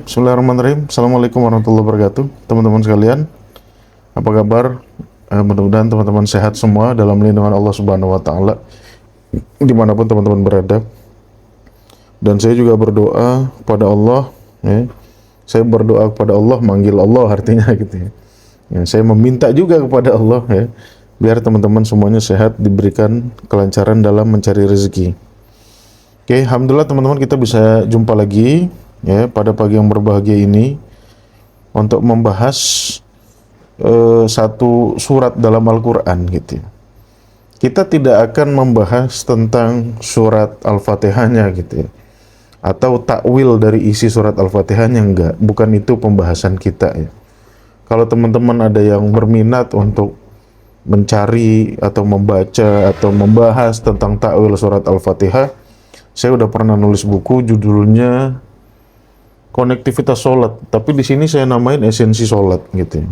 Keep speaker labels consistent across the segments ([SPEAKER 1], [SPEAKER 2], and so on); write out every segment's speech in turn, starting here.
[SPEAKER 1] Bismillahirrahmanirrahim. Assalamualaikum warahmatullahi wabarakatuh. Teman-teman sekalian, apa kabar? Mudah-mudahan teman-teman sehat semua dalam lindungan Allah Subhanahu wa Ta'ala, dimanapun teman-teman berada. Dan saya juga berdoa kepada Allah, ya. Saya berdoa kepada Allah, manggil Allah artinya gitu ya. Saya meminta juga kepada Allah, ya, biar teman-teman semuanya sehat, diberikan kelancaran dalam mencari rezeki. Oke, alhamdulillah teman-teman, kita bisa jumpa lagi ya pada pagi yang berbahagia ini untuk membahas satu surat dalam Al-Quran gitu ya. Kita tidak akan membahas tentang surat Al-Fatihahnya gitu ya, atau takwil dari isi surat Al-Fatihahnya, enggak, bukan itu pembahasan kita ya. Kalau teman-teman ada yang berminat untuk mencari atau membaca atau membahas tentang takwil surat Al-Fatihah, saya udah pernah nulis buku judulnya Konektivitas Sholat, tapi di sini saya namain Esensi Sholat gitu ya.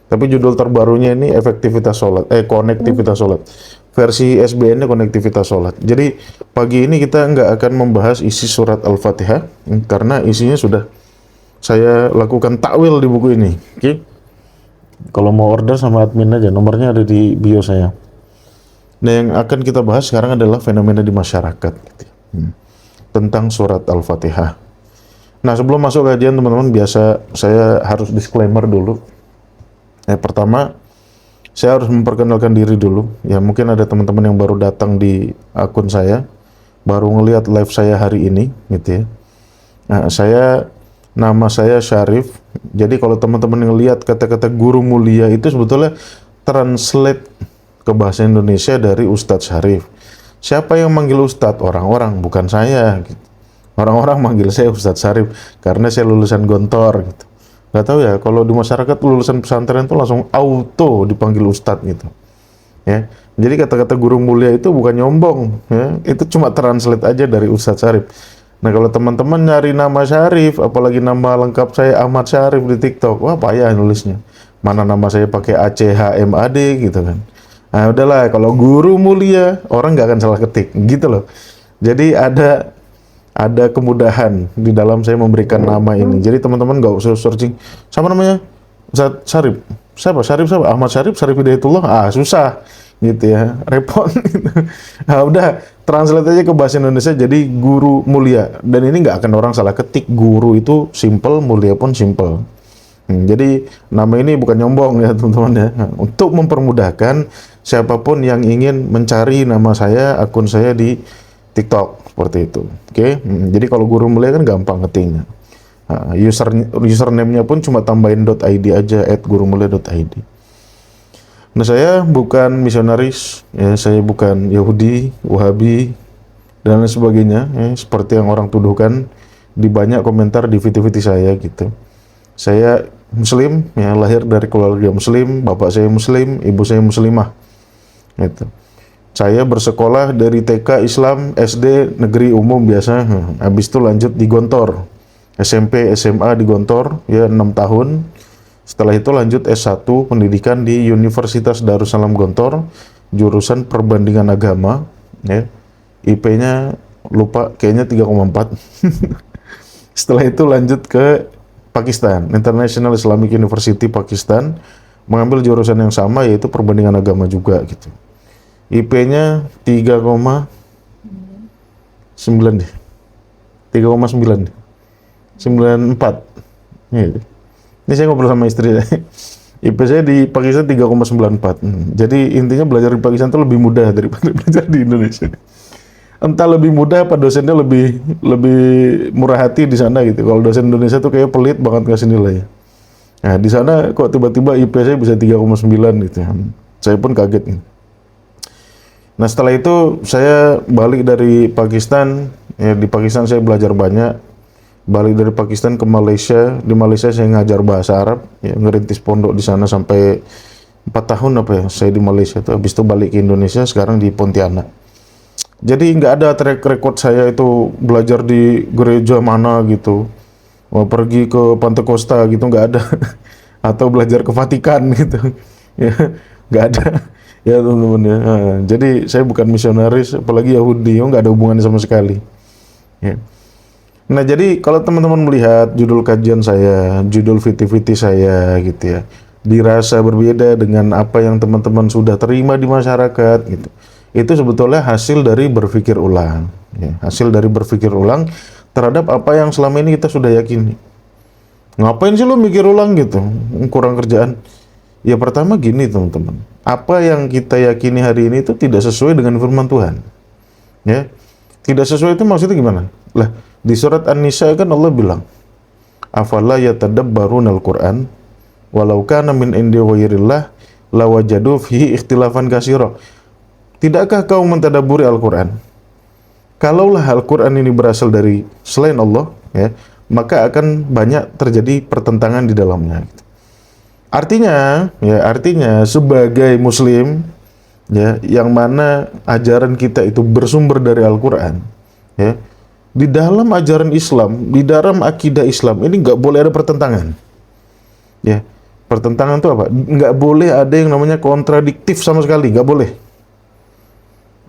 [SPEAKER 1] Tapi judul terbarunya ini Efektivitas Sholat, Konektivitas Sholat. Versi SBN-nya Konektivitas Sholat. Jadi pagi ini kita nggak akan membahas isi surat Al-Fatihah karena isinya sudah saya lakukan takwil di buku ini. Oke? Kalau mau order sama admin aja, nomornya ada di bio saya. Nah, yang akan kita bahas sekarang adalah fenomena di masyarakat gitu ya. Tentang surat Al-Fatihah. Nah, sebelum masuk kajian teman-teman, biasa saya harus disclaimer dulu. Pertama, saya harus memperkenalkan diri dulu. Ya, mungkin ada teman-teman yang baru datang di akun saya, baru ngelihat live saya hari ini, gitu ya. Nah, nama saya Syarif. Jadi kalau teman-teman ngelihat kata-kata guru mulia itu sebetulnya translate ke bahasa Indonesia dari Ustadz Syarif. Siapa yang manggil Ustadz? Orang-orang, bukan saya, gitu. Orang-orang manggil saya Ustadz Syarif karena saya lulusan Gontor gitu. Gak tahu ya, kalau di masyarakat lulusan pesantren itu langsung auto dipanggil Ustadz gitu. Ya, jadi kata-kata guru mulia itu bukan nyombong, ya. Itu cuma translate aja dari Ustadz Syarif. Nah, kalau teman-teman nyari nama Syarif, apalagi nama lengkap saya Ahmad Syarif di TikTok, wah payah nulisnya. Mana nama saya pakai ACHMAD gitu kan. Nah, udahlah, kalau guru mulia orang nggak akan salah ketik gitu loh. Jadi ada kemudahan di dalam saya memberikan nama ini. Jadi teman-teman nggak usah searching sama namanya Syarif. Siapa? Syarif siapa? Ahmad Syarif, Syarif Hidayatullah. Susah gitu ya, repot gitu. Nah, udah translate aja ke bahasa Indonesia jadi guru mulia. Dan ini nggak akan orang salah ketik. Guru itu simple, mulia pun simple. Jadi nama ini bukan nyombong ya teman-teman ya. Untuk mempermudahkan siapapun yang ingin mencari nama saya, akun saya di TikTok seperti itu. Oke. Jadi kalau guru mulia kan gampang ngetiknya. Username-nya pun cuma tambahin .id aja, @gurumulia.id. Nah, saya bukan misionaris, ya, saya bukan Yahudi, Wahabi dan lain sebagainya, ya, seperti yang orang tuduhkan di banyak komentar di video-video saya gitu. Saya Muslim, ya, lahir dari keluarga Muslim, bapak saya Muslim, ibu saya Muslimah. Gitu. Saya bersekolah dari TK Islam, SD negeri umum biasa, habis itu lanjut di Gontor, SMP, SMA di Gontor, ya 6 tahun. Setelah itu lanjut S1 pendidikan di Universitas Darussalam Gontor, jurusan perbandingan agama, ya. IP-nya lupa, kayaknya 3,4. Setelah itu lanjut ke Pakistan, International Islamic University Pakistan, mengambil jurusan yang sama yaitu perbandingan agama juga gitu. IP-nya 3,9 deh. 3,9 deh. 94. Ini saya ngobrol sama istri. IP saya di Pakistan 3,94. Jadi intinya belajar di Pakistan itu lebih mudah daripada belajar di Indonesia. Entah lebih mudah apa dosennya lebih murah hati di sana gitu. Kalau dosen Indonesia tuh kayak pelit banget ngasih nilai. Nah, di sana kok tiba-tiba IP saya bisa 3,9 gitu. Saya pun kaget nih. Nah, setelah itu saya balik dari Pakistan, ya, di Pakistan saya belajar banyak. Balik dari Pakistan ke Malaysia, di Malaysia saya ngajar bahasa Arab, ya, ngerintis pondok di sana sampai 4 tahun apa ya, saya di Malaysia tuh. Habis itu balik ke Indonesia, sekarang di Pontianak. Jadi nggak ada track record saya itu belajar di gereja mana gitu, mau pergi ke Pantai Costa gitu, nggak ada. Atau belajar ke Vatikan gitu, ya, nggak ada. Ya teman-teman ya. Jadi saya bukan misionaris, apalagi Yahudi, nggak ada hubungannya sama sekali. Ya. Nah, jadi kalau teman-teman melihat judul kajian saya, judul viti-viti saya gitu ya, dirasa berbeda dengan apa yang teman-teman sudah terima di masyarakat gitu. Itu sebetulnya hasil dari berpikir ulang, ya, hasil dari berpikir ulang terhadap apa yang selama ini kita sudah yakini. Ngapain sih lo mikir ulang gitu? Kurang kerjaan. Ya pertama gini teman-teman, apa yang kita yakini hari ini itu tidak sesuai dengan firman Tuhan. Ya, tidak sesuai itu maksudnya gimana? Lah, di surat An-Nisa kan Allah bilang, afala yatadabbarunal Qur'an walau kana min indi ghairillah lawajadu fihi ikhtilafan katsira. Tidakkah kau mentadabburi Al-Qur'an? Kalaulah Al-Qur'an ini berasal dari selain Allah, ya, maka akan banyak terjadi pertentangan di dalamnya. Artinya sebagai muslim, ya, yang mana ajaran kita itu bersumber dari Al-Qur'an, ya, di dalam ajaran Islam, di dalam akidah Islam ini nggak boleh ada pertentangan. Ya, pertentangan itu apa? Nggak boleh ada yang namanya kontradiktif sama sekali, nggak boleh.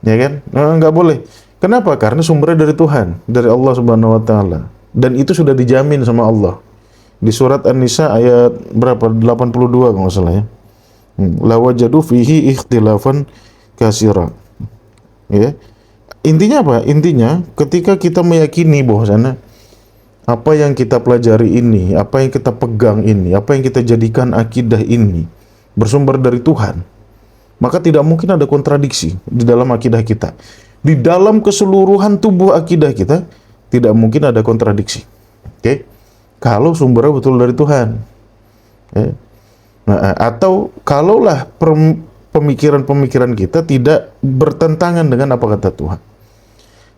[SPEAKER 1] Ya kan? Nah, nggak boleh. Kenapa? Karena sumbernya dari Tuhan, dari Allah Subhanahu Wa Taala, dan itu sudah dijamin sama Allah. Di surat An-Nisa ayat berapa? 82 kalau nggak salah ya. La wajadu fihi ikhtilafan katsira. Ya. Intinya apa? Intinya ketika kita meyakini bahwasanya apa yang kita pelajari ini, apa yang kita pegang ini, apa yang kita jadikan akidah ini bersumber dari Tuhan, maka tidak mungkin ada kontradiksi di dalam akidah kita. Di dalam keseluruhan tubuh akidah kita tidak mungkin ada kontradiksi. Oke? Kalau sumbernya betul dari Tuhan. Ya. Nah, atau kalaulah pemikiran-pemikiran kita tidak bertentangan dengan apa kata Tuhan.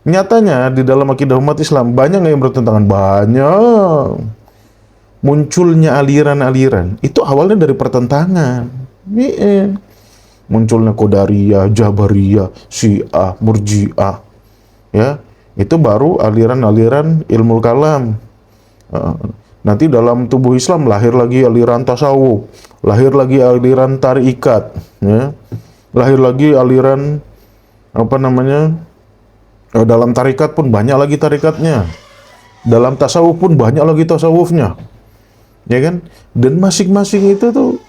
[SPEAKER 1] Nyatanya di dalam akidah umat Islam banyak yang bertentangan, banyak. Munculnya aliran-aliran itu awalnya dari pertentangan. Munculnya Qadariyah, Jabariyah, Syiah, Murji'ah. Ya, itu baru aliran-aliran ilmu kalam. Nanti dalam tubuh Islam lahir lagi aliran tasawuf, lahir lagi aliran tarikat, ya, lahir lagi aliran apa namanya, dalam tarikat pun banyak lagi tarikatnya, dalam tasawuf pun banyak lagi tasawufnya, ya kan? Dan masing-masing itu tuh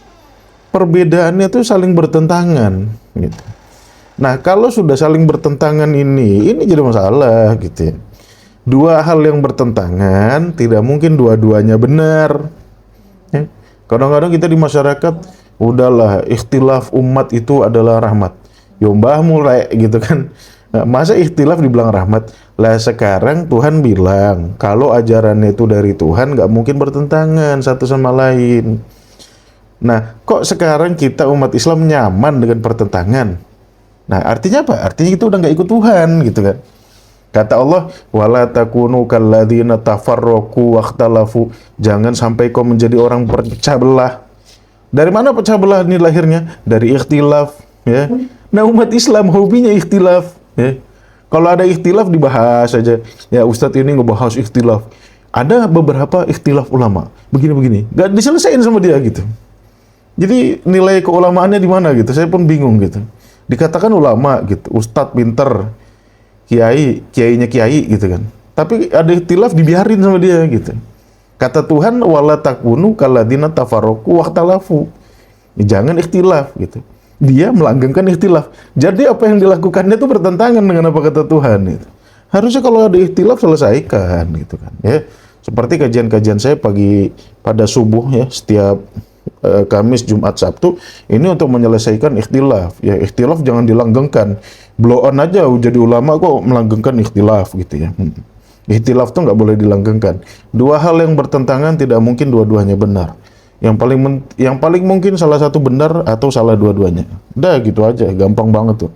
[SPEAKER 1] perbedaannya tuh saling bertentangan, gitu. Nah, kalau sudah saling bertentangan ini jadi masalah, gitu ya. Dua hal yang bertentangan tidak mungkin dua-duanya benar. Ya. Kadang-kadang kita di masyarakat udahlah ikhtilaf umat itu adalah rahmat. Yombah mulai gitu kan. Nah, masa ikhtilaf dibilang rahmat? Lah sekarang Tuhan bilang kalau ajarannya itu dari Tuhan nggak mungkin bertentangan satu sama lain. Nah, kok sekarang kita umat Islam nyaman dengan pertentangan? Nah, artinya apa? Artinya kita udah nggak ikut Tuhan gitu kan. Kata Allah, wala takunu kalladzina tafarraqu wakhtalafu. Jangan sampai kau menjadi orang berpecah belah. Dari mana pecah belah ini lahirnya? Dari ikhtilaf, ya. Nah, umat Islam hobinya ikhtilaf, ya. Kalau ada ikhtilaf dibahas aja. Ya, Ustadz ini ngebahas ikhtilaf. Ada beberapa ikhtilaf ulama. Begini-begini. Gak diselesain sama dia gitu. Jadi nilai keulamaannya di mana gitu? Saya pun bingung gitu. Dikatakan ulama gitu, ustadz pinter, kiainya kiai gitu kan. Tapi ada ikhtilaf dibiarin sama dia gitu. Kata Tuhan, wala takunu kalladzina tafarraqu wakhtalafu. Jangan ikhtilaf gitu. Dia melanggengkan ikhtilaf. Jadi apa yang dilakukannya itu bertentangan dengan apa kata Tuhan gitu. Harusnya kalau ada ikhtilaf selesaikan gitu kan. Ya, seperti kajian-kajian saya pada subuh ya, setiap Kamis, Jumat, Sabtu ini untuk menyelesaikan ikhtilaf. Ya, ikhtilaf jangan dilanggengkan. Blow on aja jadi ulama kok melanggengkan ikhtilaf gitu ya. Ikhtilaf tuh nggak boleh dilanggengkan. Dua hal yang bertentangan tidak mungkin dua-duanya benar. Yang paling mungkin salah satu benar atau salah dua-duanya. Udah gitu aja, gampang banget tuh.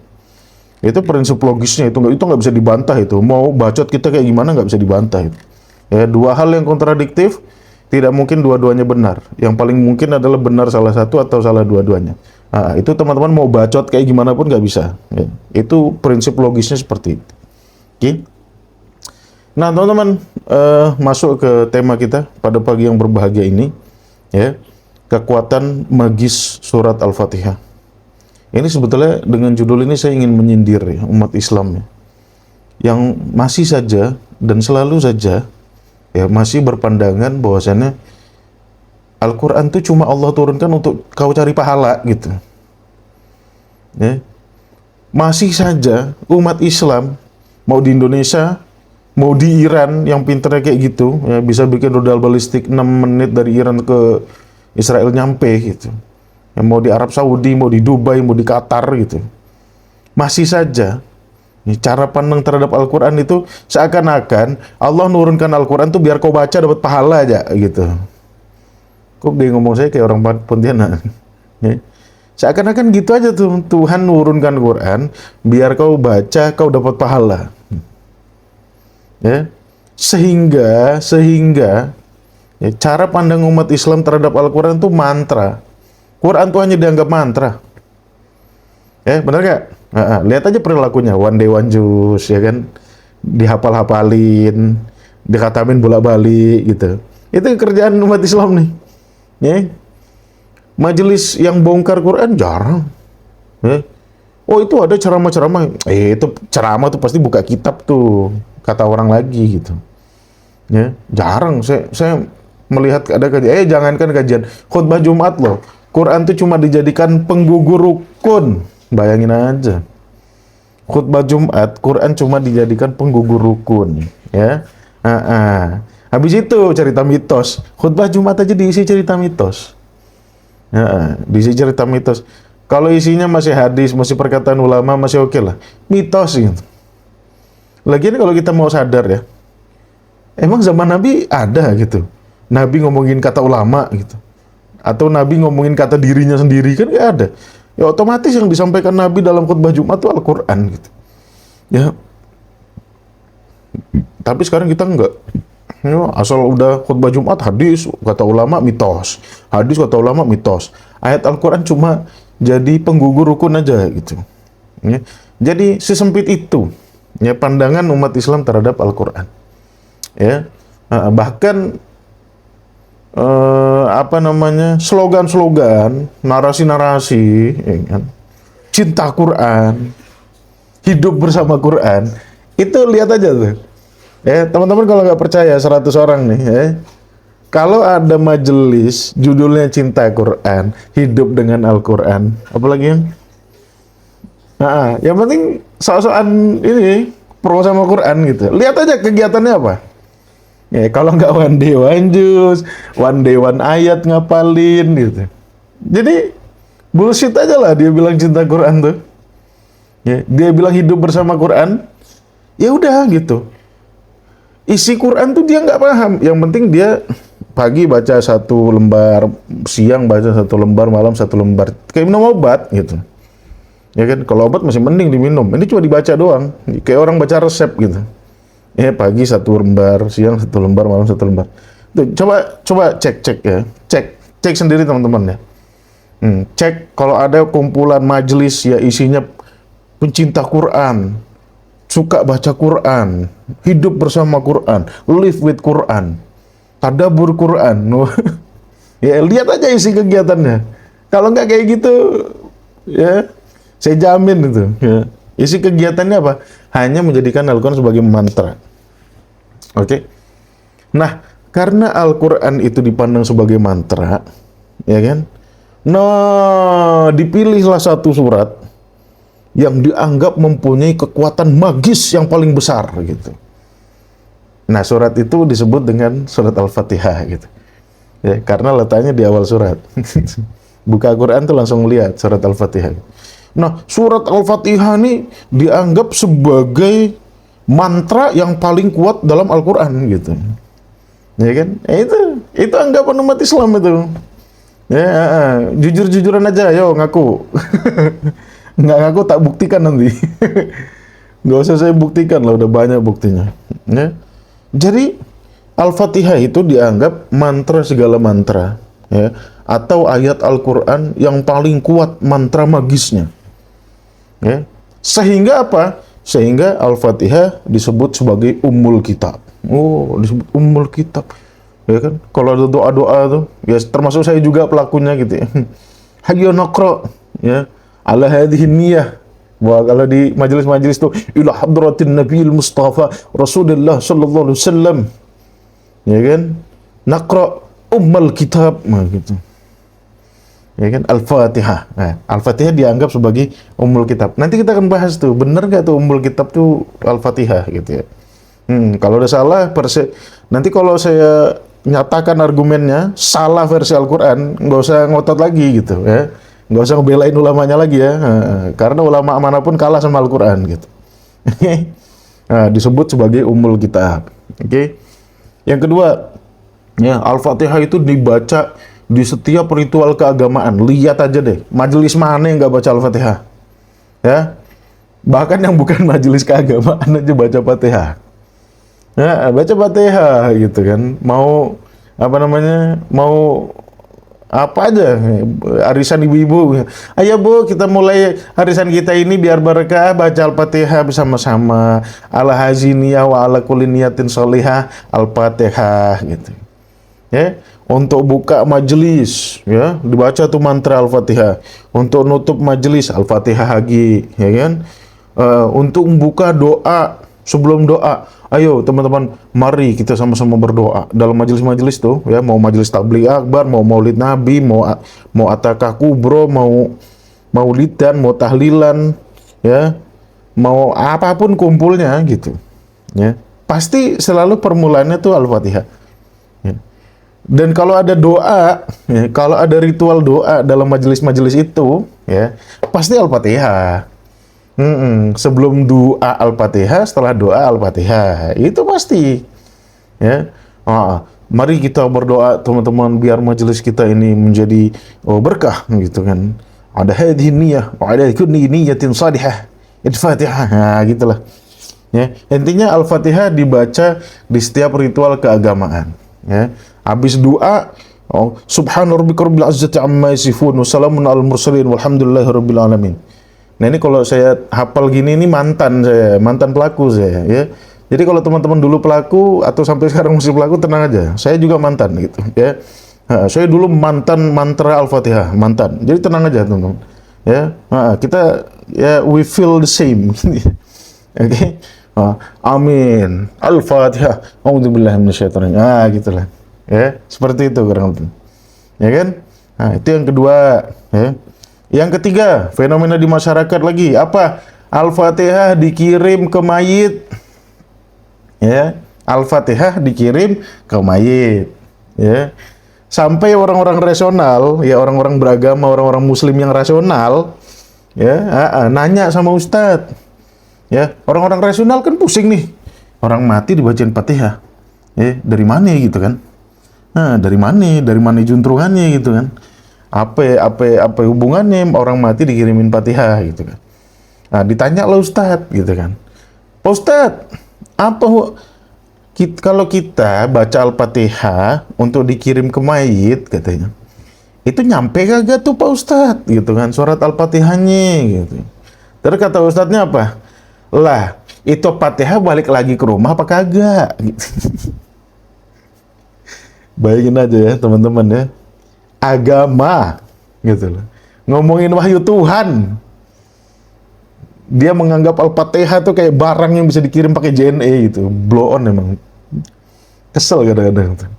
[SPEAKER 1] Itu prinsip logisnya itu nggak bisa dibantah itu. Mau bacot kita kayak gimana nggak bisa dibantah itu. Ya, dua hal yang kontradiktif tidak mungkin dua-duanya benar. Yang paling mungkin adalah benar salah satu atau salah dua-duanya. Nah, itu teman-teman mau bacot kayak gimana pun nggak bisa. Ya. Itu prinsip logisnya seperti itu. Oke. Nah, teman-teman, masuk ke tema kita pada pagi yang berbahagia ini, ya, kekuatan magis surat Al-Fatihah. Ini sebetulnya dengan judul ini saya ingin menyindir ya, umat Islam ya, yang masih saja dan selalu saja ya masih berpandangan bahwasannya Al-Quran itu cuma Allah turunkan untuk kau cari pahala gitu. Ya. Masih saja umat Islam mau di Indonesia, mau di Iran yang pinternya kayak gitu, ya bisa bikin rudal balistik 6 menit dari Iran ke Israel nyampe gitu. Yang mau di Arab Saudi, mau di Dubai, mau di Qatar gitu. Masih saja cara pandang terhadap Al-Quran itu seakan-akan Allah nurunkan Al-Quran tuh biar kau baca dapat pahala aja gitu. Kok dia ngomong saya kayak orang Pontianak. Ya. Seakan-akan gitu aja tuh, Tuhan nurunkan Quran biar kau baca kau dapat pahala. Ya. Sehingga ya, cara pandang umat Islam terhadap Al-Quran itu mantra. Quran tuh hanya dianggap mantra. Benar gak? Lihat aja perilakunya, one day one juice, ya kan? Dihafal-hafalin, dikatamin bolak-balik gitu. Itu kerjaan umat Islam nih. Ya. Majelis yang bongkar Quran jarang. Ya. Oh itu ada ceramah-ceramah. Itu ceramah tuh pasti buka kitab tuh, kata orang lagi gitu. Ya, jarang. Saya melihat ada kajian. Jangankan kajian, khutbah Jumat loh. Quran tuh cuma dijadikan penggugur rukun. Bayangin aja. Khutbah Jumat, Quran cuma dijadikan penggugur rukun, ya. Habis itu cerita mitos. Khutbah Jumat aja diisi cerita mitos. Diisi cerita mitos. Kalau isinya masih hadis, masih perkataan ulama, masih oke lah. Mitos gitu. Lagian kalau kita mau sadar ya, emang zaman Nabi ada gitu. Nabi ngomongin kata ulama gitu. Atau Nabi ngomongin kata dirinya sendiri, kan nggak ada. Ya otomatis yang disampaikan Nabi dalam khutbah Jumat itu Al-Quran gitu. Ya. Tapi sekarang kita enggak. Ya, asal udah khutbah Jumat hadis, kata ulama mitos. Hadis kata ulama mitos. Ayat Al-Quran cuma jadi penggugur rukun aja gitu. Ya. Jadi sesempit itu ya pandangan umat Islam terhadap Al-Quran. Ya. Bahkan slogan-slogan, narasi-narasi, ya kan? Cinta Quran, hidup bersama Quran, itu lihat aja tuh. Ya, teman-teman kalau nggak percaya 100 orang nih, ya. Kalau ada majelis judulnya Cinta Quran, hidup dengan Al-Quran, apalagi yang penting soal-soalan ini pro sama Quran gitu. Lihat aja kegiatannya apa. Ya, kalau nggak one day one juice, one day one ayat ngapalin gitu. Jadi bullshit aja lah dia bilang cinta Quran tuh. Ya, dia bilang hidup bersama Quran. Ya udah gitu. Isi Quran tuh dia nggak paham. Yang penting dia pagi baca 1 lembar, siang baca 1 lembar, malam 1 lembar. Kayak minum obat gitu. Ya kan, kalau obat masih mending diminum. Ini cuma dibaca doang. Kayak orang baca resep gitu. Ya pagi 1 lembar, siang 1 lembar, malam 1 lembar. Tuh, coba cek ya, cek sendiri teman-teman ya. Cek kalau ada kumpulan majelis ya isinya pencinta Quran, suka baca Quran, hidup bersama Quran, live with Quran, tadabbur Quran. Ya lihat aja isi kegiatannya. Kalau nggak kayak gitu, ya saya jamin itu. Ya. Isi kegiatannya apa? Hanya menjadikan Al-Quran sebagai mantra. Oke. Nah, karena Al-Quran itu dipandang sebagai mantra, ya kan? Nah, dipilihlah satu surat yang dianggap mempunyai kekuatan magis yang paling besar gitu. Nah, surat itu disebut dengan surat Al-Fatihah gitu. Ya, karena letaknya di awal surat. Buka Quran tuh langsung lihat surat Al-Fatihah. Nah, surat Al-Fatihah ini dianggap sebagai mantra yang paling kuat dalam Al-Quran gitu. Ya kan? Itu anggapan umat Islam itu. Ya, jujur-jujuran aja, yo ngaku. Nggak ngaku tak buktikan nanti. Nggak usah saya buktikan lah, udah banyak buktinya. Ya. Jadi Al-Fatihah itu dianggap mantra segala mantra, ya, atau ayat Al-Quran yang paling kuat mantra magisnya. Ya. Sehingga apa? Sehingga Al-Fatihah disebut sebagai Ummul Kitab. Oh, disebut Ummul Kitab. Ya kan? Kalau ada doa-doa tuh, ya termasuk saya juga pelakunya gitu ya. Hayya naqra, ya. Ala hadhihi niyyah. Wah, kalau di majelis-majelis tuh ila hadratin Nabiyil Mustafa Rasulullah sallallahu alaihi wasallam. ya kan? Naqra ummul kitab, nah, gitu. Ya kan, Al-Fatihah. Nah, Al-Fatihah dianggap sebagai ummul kitab. Nanti kita akan bahas tuh, bener gak tuh ummul kitab tuh Al-Fatihah gitu ya. Kalau udah salah, nanti kalau saya nyatakan argumennya salah versi Al-Quran, nggak usah ngotot lagi gitu ya, nggak usah ngebelain ulamanya lagi ya. Karena ulama manapun kalah sama Al-Quran gitu. Nah, disebut sebagai ummul kitab. Oke. Yang kedua, ya, Al-Fatihah itu dibaca di setiap ritual keagamaan. Lihat aja deh, majelis mana yang nggak baca Al-Fatihah? Ya, bahkan yang bukan majelis keagamaan aja baca Fatihah. Ya, baca Fatihah gitu kan. Mau apa namanya? Mau apa aja, arisan ibu-ibu. Ayo Bu, kita mulai arisan kita ini biar berkah, baca Al-Fatihah bersama-sama. Ala haziniyah wa ala kulli niyatin sholihah, Al-Fatihah gitu. Ya, untuk buka majelis ya dibaca tuh mantra Al-Fatihah, untuk nutup majelis Al-Fatihah lagi, ya kan. Untuk membuka doa, sebelum doa, ayo teman-teman, mari kita sama-sama berdoa dalam majelis-majelis tuh ya, mau majelis tabligh akbar, mau maulid nabi, mau atakah kubro, mau maulidan, mau tahlilan ya, mau apapun kumpulnya gitu ya, pasti selalu permulaannya tuh Al-Fatihah ya. Dan kalau ada doa, ya, kalau ada ritual doa dalam majelis-majelis itu, ya pasti Al-Fatihah. Sebelum doa Al-Fatihah, setelah doa Al-Fatihah, itu pasti. Ya, mari kita berdoa teman-teman biar majelis kita ini menjadi berkah, gitu kan. Ada hadhihi niyyah, ada kulli niyyatin salihah, Al-Fatihah, nah, gitulah. Ya, intinya Al-Fatihah dibaca di setiap ritual keagamaan. Ya. Habis doa, subhana rabbika rabbil izzati amma yasifun wa salamun alal mursalin walhamdulillahi rabbil alamin. Nah, ini kalau saya hafal gini, ini mantan pelaku saya ya. Jadi kalau teman-teman dulu pelaku atau sampai sekarang masih pelaku, tenang aja. Saya juga mantan gitu ya. Saya dulu mantan mantra Al-Fatihah, mantan. Jadi tenang aja teman-teman. Ya, kita ya we feel the same. Oke. Amin. Al-Fatihah. A'udzubillahi minasyaitonir rajim. Gitulah. Ya, seperti itu kurang lebih. Ya kan? Nah, itu yang kedua, ya. Yang ketiga, fenomena di masyarakat lagi apa? Al-Fatihah dikirim ke mayit. Ya, Al-Fatihah dikirim ke mayit. Ya. Sampai orang-orang rasional, ya orang-orang beragama, orang-orang muslim yang rasional, ya, nanya sama ustadz. Ya, orang-orang rasional kan pusing nih. Orang mati dibacain Fatihah. Ya, dari mana gitu kan? Dari mana juntrungannya gitu kan? Apa hubungannya orang mati dikirimin Fatihah gitu kan? Nah, ditanya lah Ustadz gitu kan. Pak Ustadz, kalau kita baca Al-Fatihah untuk dikirim ke mayit katanya, itu nyampe kagak tuh Pak Ustadz gitu kan, surat Al-Fatihahnya gitu. Terus kata Ustadznya apa? Lah, itu Fatihah balik lagi ke rumah apa kagak gitu. Bayangin aja ya teman-teman ya, agama gitu loh, ngomongin wahyu Tuhan, dia menganggap Al-Fatihah tuh kayak barang yang bisa dikirim pakai JNE gitu, blow on emang, kesel kadang-kadang tuh.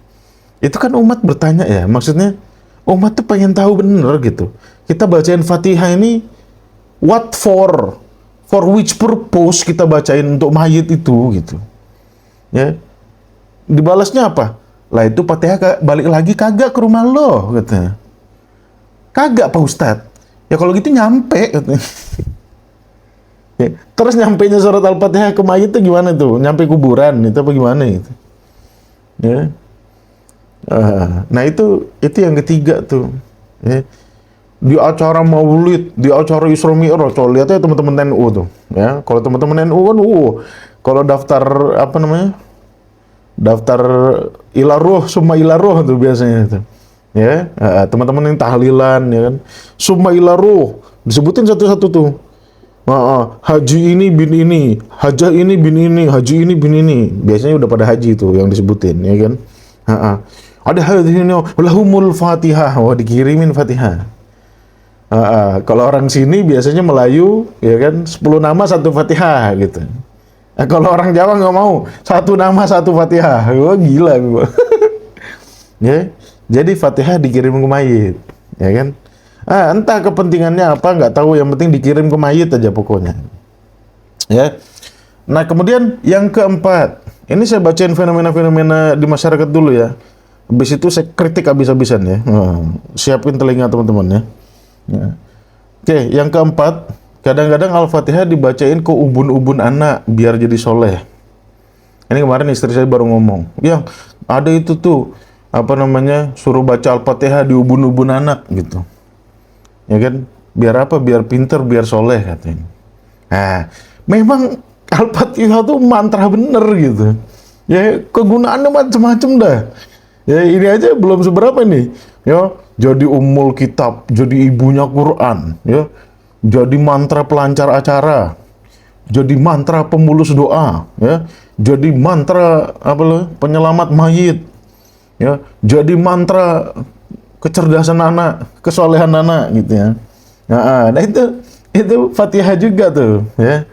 [SPEAKER 1] Itu kan umat bertanya ya, maksudnya umat tuh pengen tahu bener gitu, kita bacain Fatihah ini what for which purpose kita bacain untuk mayit itu gitu ya, dibalasnya apa? Lah itu Fatihah balik lagi kagak ke rumah lo katanya. Kagak Pak Ustadz. Ya kalau gitu nyampe katanya. Ya, terus nyampenya surat Al-Fatihah ke mayit itu gimana tuh? Nyampe kuburan itu apa gimana gitu? Ya. Nah itu yang ketiga tuh. Ya. Di acara maulid, di acara Isra Mi'raj, coba lihat ya teman-teman NU tuh. Ya, kalau teman-teman NU kan kalau daftar apa namanya? Daftar ilaruh, summa ilaruh tuh biasanya itu. Ya, teman-teman yang tahlilan ya kan. Summa ilaruh disebutin satu-satu tuh. Haji ini bin ini, hajah ini bin ini, haji ini bin ini. Biasanya udah pada haji tuh yang disebutin ya kan. Ada hadis ini lahumul Fatihah, dikirimin Fatihah. Kalau orang sini biasanya Melayu ya kan, 10 nama satu Fatihah gitu. Nah, kalau orang Jawa nggak mau, satu nama satu Fatihah. Wah, gila gua. Ya, jadi Fatihah dikirim ke mayit, ya kan? Entah kepentingannya apa, nggak tahu. Yang penting dikirim ke mayit aja pokoknya. Ya. Nah, kemudian yang keempat, ini saya bacain fenomena-fenomena di masyarakat dulu ya. Habis itu saya kritik habis-habisan ya. Siapin telinga teman-teman ya. Ya. Oke, yang keempat, kadang-kadang Al-Fatihah dibacain ke ubun-ubun anak biar jadi soleh. Ini kemarin istri saya baru ngomong, yang ada itu tuh, apa namanya, suruh baca Al-Fatihah di ubun-ubun anak gitu. Ya kan? Biar apa? Biar pinter, biar soleh katanya. Nah, memang Al-Fatihah tuh mantra bener gitu. Ya, kegunaannya macam-macam dah. Ya, ini aja belum seberapa nih. Ya, jadi ummul kitab, jadi ibunya Quran, ya. Jadi mantra pelancar acara, jadi mantra pemulus doa, ya. Jadi mantra apa loh, penyelamat mayit, ya. Jadi mantra kecerdasan anak, kesolehan anak gitu ya. Nah, itu Fatihah juga tuh, ya.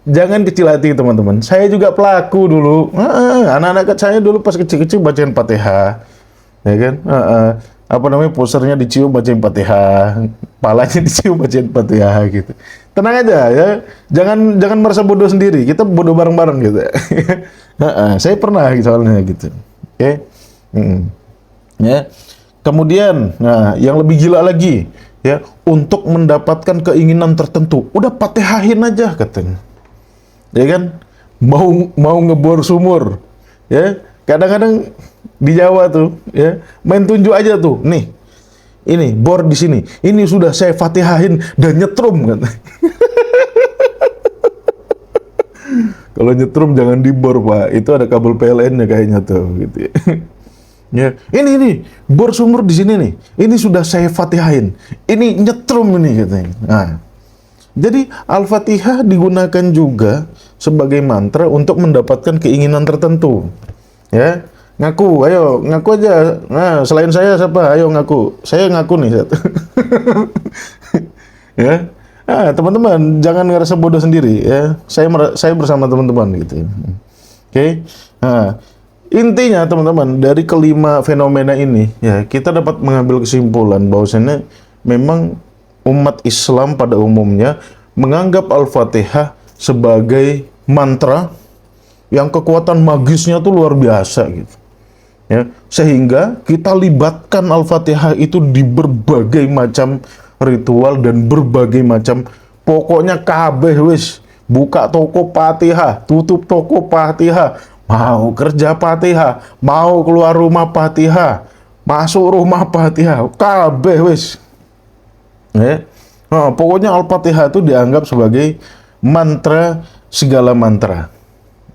[SPEAKER 1] Jangan kecil hati teman-teman. Saya juga pelaku dulu. Anak-anak saya dulu pas kecil-kecil bacain Fatihah, ya kan? Apa namanya, posternya dicium bacain Fatihah, palanya dicium bacain Fatihah gitu. Tenang aja ya. Jangan merasa bodoh sendiri. Kita bodoh bareng-bareng gitu. Saya pernah soalnya gitu. Oke. Ya. Kemudian, nah, yang lebih gila lagi, ya, untuk mendapatkan keinginan tertentu, udah Fatihahin aja katanya. Ya kan, mau ngebor sumur, ya, kadang-kadang di Jawa tuh, ya, main tunjuk aja tuh, nih, ini bor di sini, ini sudah saya Fatihahin dan nyetrum kan. Kalau nyetrum jangan dibor Pak, itu ada kabel PLN-nya kayaknya tuh, gitu ya. Ya, ini bor sumur di sini nih, ini sudah saya Fatihahin, ini nyetrum ini katanya. Nah, jadi Al-Fatihah digunakan juga sebagai mantra untuk mendapatkan keinginan tertentu. Ya, ngaku aja. Nah, selain saya siapa? Ayo ngaku. Saya ngaku nih. Ya. Teman-teman, jangan ngerasa bodoh sendiri ya. Saya bersama teman-teman gitu. Oke. Nah, intinya teman-teman, dari kelima fenomena ini ya, kita dapat mengambil kesimpulan bahwasanya memang umat Islam pada umumnya menganggap Al-Fatihah sebagai mantra yang kekuatan magisnya tuh luar biasa gitu. Ya, sehingga kita libatkan Al-Fatihah itu di berbagai macam ritual dan berbagai macam, pokoknya kabeh wis, buka toko Fatihah, tutup toko Fatihah, mau kerja Fatihah, mau keluar rumah Fatihah, masuk rumah Fatihah, kabeh wis. Ya. Nah, pokoknya Al-Fatihah itu dianggap sebagai mantra segala mantra.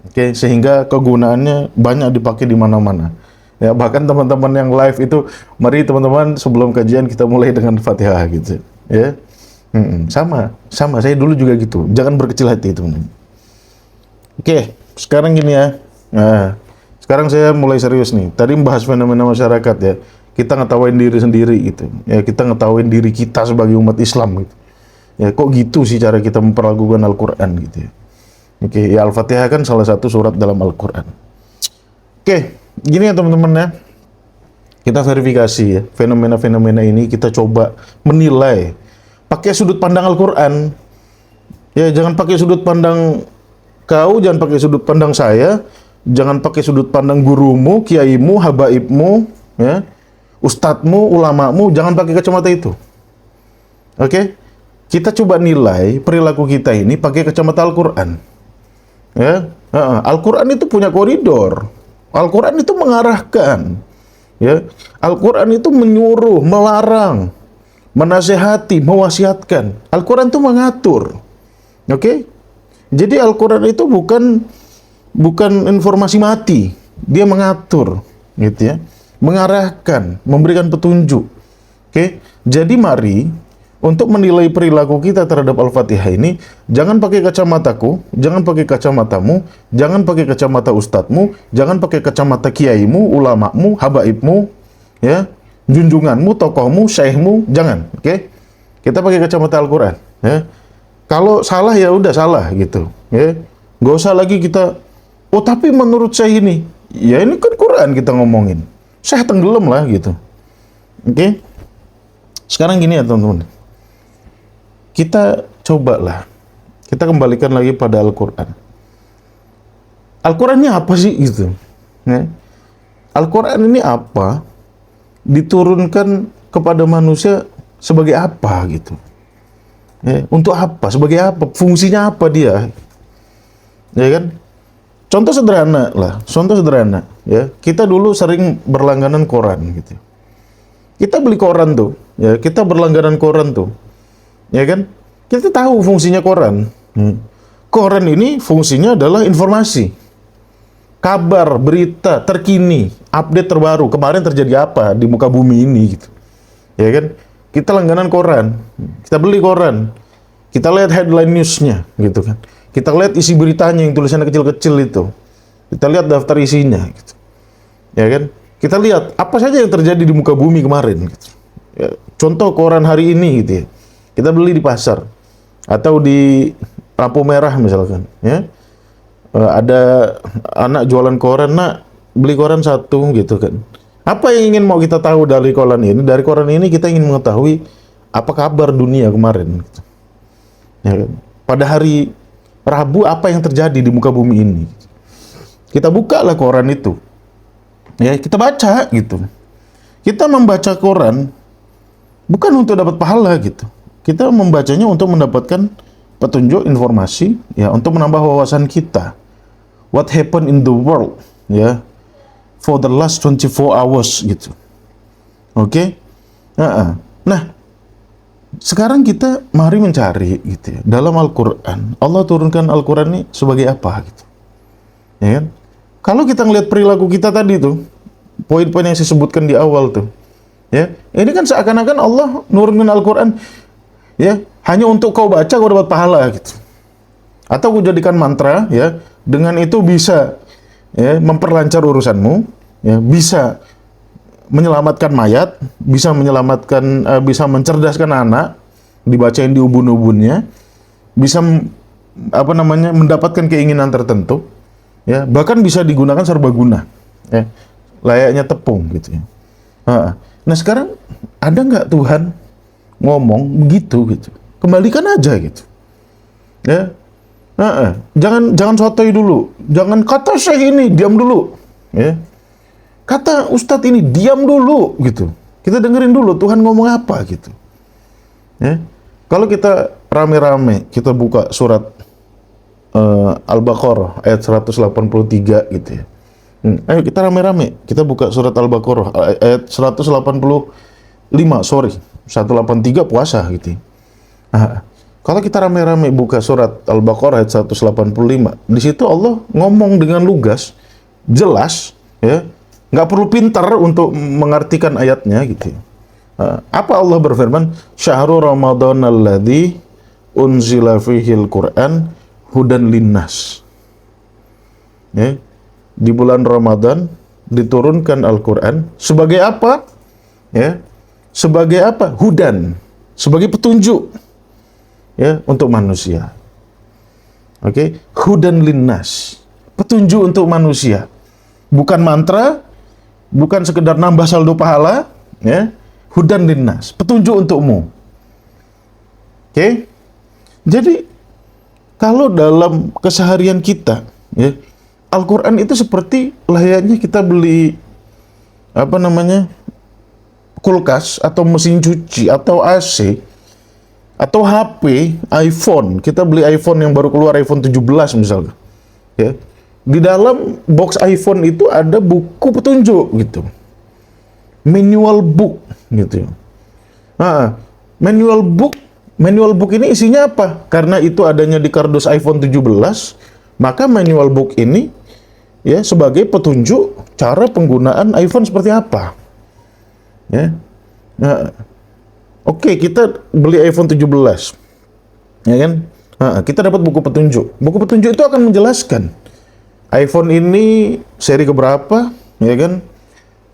[SPEAKER 1] Oke, sehingga kegunaannya banyak dipakai di mana-mana. Ya, bahkan teman-teman yang live itu, mari teman-teman sebelum kajian kita mulai dengan Fatihah gitu. Ya. Sama. Saya dulu juga gitu. Jangan berkecil hati, teman-teman. Oke, sekarang gini ya. Nah, sekarang saya mulai serius nih. Tadi membahas fenomena masyarakat ya. Kita ngetawain diri sendiri gitu. Ya, kita ngetawain diri kita sebagai umat Islam gitu. Ya, kok gitu sih cara kita memperlakukan Al-Qur'an gitu ya. Oke, ya Al-Fatihah kan salah satu surat dalam Al-Qur'an. Oke, gini ya teman-teman ya. Kita verifikasi ya, fenomena-fenomena ini kita coba menilai pakai sudut pandang Al-Qur'an. Ya, jangan pakai sudut pandang kau, jangan pakai sudut pandang saya, jangan pakai sudut pandang gurumu, kiaimu, habaibmu, ya. Ustadzmu, ulamamu, jangan pakai kacamata itu. Oke? Kita coba nilai perilaku kita ini pakai kacamata Al-Qur'an. Ya, Al-Qur'an itu punya koridor. Al-Qur'an itu mengarahkan. Ya, Al-Qur'an itu menyuruh, melarang, menasehati, mewasiatkan. Al-Qur'an itu mengatur. Oke? Jadi Al-Qur'an itu bukan informasi mati. Dia mengatur, gitu ya. Mengarahkan, memberikan petunjuk. Oke? Jadi mari untuk menilai perilaku kita terhadap Al-Fatihah ini, jangan pakai kacamataku, jangan pakai kacamatamu, jangan pakai kacamata ustadzmu, jangan pakai kacamata kiaimu, ulamamu, habaibmu, ya, junjunganmu, tokohmu, syekhmu, jangan, oke? Kita pakai kacamata Al-Qur'an, ya. Kalau salah ya udah salah gitu, ya. Nggak usah lagi kita, oh tapi menurut saya ini, ya ini kan Quran kita ngomongin. Saya tenggelam lah gitu. Oke? Sekarang gini ya teman-teman. Kita cobalah, kita kembalikan lagi pada Al-Quran. Al-Quran ini apa sih gitu? Ya. Al-Quran ini apa? Diturunkan kepada manusia sebagai apa gitu? Ya, untuk apa? Sebagai apa? Fungsinya apa dia? Ya kan? Contoh sederhana lah, contoh sederhana. Ya, kita dulu sering berlangganan koran gitu. Kita beli koran tuh, ya kita berlangganan koran tuh, ya kan? Kita tahu fungsinya koran. Koran ini fungsinya adalah informasi, kabar, berita terkini, update terbaru. Kemarin terjadi apa di muka bumi ini gitu, ya kan? Kita langganan koran, kita beli koran, kita lihat headline newsnya gitu kan. Kita lihat isi beritanya yang tulisannya kecil-kecil itu, kita lihat daftar isinya, gitu, ya kan? Kita lihat apa saja yang terjadi di muka bumi kemarin. Gitu. Ya, contoh koran hari ini, gitu ya. Kita beli di pasar atau di lampu merah misalkan. Ya, ada anak jualan koran, nak beli koran satu, gitu kan. Apa yang ingin mau kita tahu dari koran ini? Dari koran ini kita ingin mengetahui apa kabar dunia kemarin. Gitu. Ya kan? Pada hari Rabu apa yang terjadi di muka bumi ini? Kita buka lah koran itu. Ya, kita baca gitu. Kita membaca koran bukan untuk dapat pahala gitu. Kita membacanya untuk mendapatkan petunjuk informasi, ya, untuk menambah wawasan kita. What happened in the world, ya, for the last 24 hours gitu. Oke? Nah, sekarang kita mari mencari gitu ya. Dalam Al-Qur'an, Allah turunkan Al-Qur'an ini sebagai apa gitu. Ya kan? Kalau kita ngelihat perilaku kita tadi tuh, poin-poin yang saya sebutkan di awal tuh, ya, ini kan seakan-akan Allah nurunin Al-Quran, ya, hanya untuk kau baca kau dapat pahala gitu, atau kau jadikan mantra, ya, dengan itu bisa, ya, memperlancar urusanmu, ya, bisa menyelamatkan mayat, bisa menyelamatkan, bisa mencerdaskan anak, dibacain di ubun-ubunnya, bisa mendapatkan keinginan tertentu. Ya, bahkan bisa digunakan serbaguna, ya, layaknya tepung gitu ya. Nah sekarang ada nggak Tuhan ngomong begitu gitu? Kembalikan aja gitu, ya. Jangan sotoy dulu, jangan kata syekh ini diam dulu, ya. Kata ustadz ini diam dulu gitu. Kita dengerin dulu Tuhan ngomong apa gitu, ya. Kalau kita rame-rame kita buka surat Al-Baqarah ayat 183 gitu ya. Ayo kita rame-rame, kita buka surat Al-Baqarah ayat 185, 183 puasa gitu. Kalau kita rame-rame buka surat Al-Baqarah ayat 185, di situ Allah ngomong dengan lugas, jelas, ya, nggak perlu pintar untuk mengartikan ayatnya gitu. Apa Allah berfirman? Syahrul Ramadan alladzi unzila fihil Qur'an hudan linnas. Ya, di bulan Ramadan diturunkan Al-Quran sebagai apa? Ya, sebagai apa? Hudan, sebagai petunjuk, ya, untuk manusia. Oke, hudan linnas, petunjuk untuk manusia, bukan mantra, bukan sekedar nambah saldo pahala, ya. Hudan linnas, petunjuk untukmu. Oke, jadi kalau dalam keseharian kita, ya, Al-Quran itu seperti layaknya kita beli kulkas atau mesin cuci atau AC atau HP, iPhone. Kita beli iPhone yang baru keluar, iPhone 17 misalnya, ya. Di dalam box iPhone itu ada buku petunjuk gitu, manual book gitu. Manual book ini isinya apa? Karena itu adanya di kardus iPhone 17, maka manual book ini, ya, sebagai petunjuk cara penggunaan iPhone seperti apa. Ya. Oke, kita beli iPhone 17. Ya kan? Kita dapat buku petunjuk. Buku petunjuk itu akan menjelaskan iPhone ini seri keberapa, ya kan?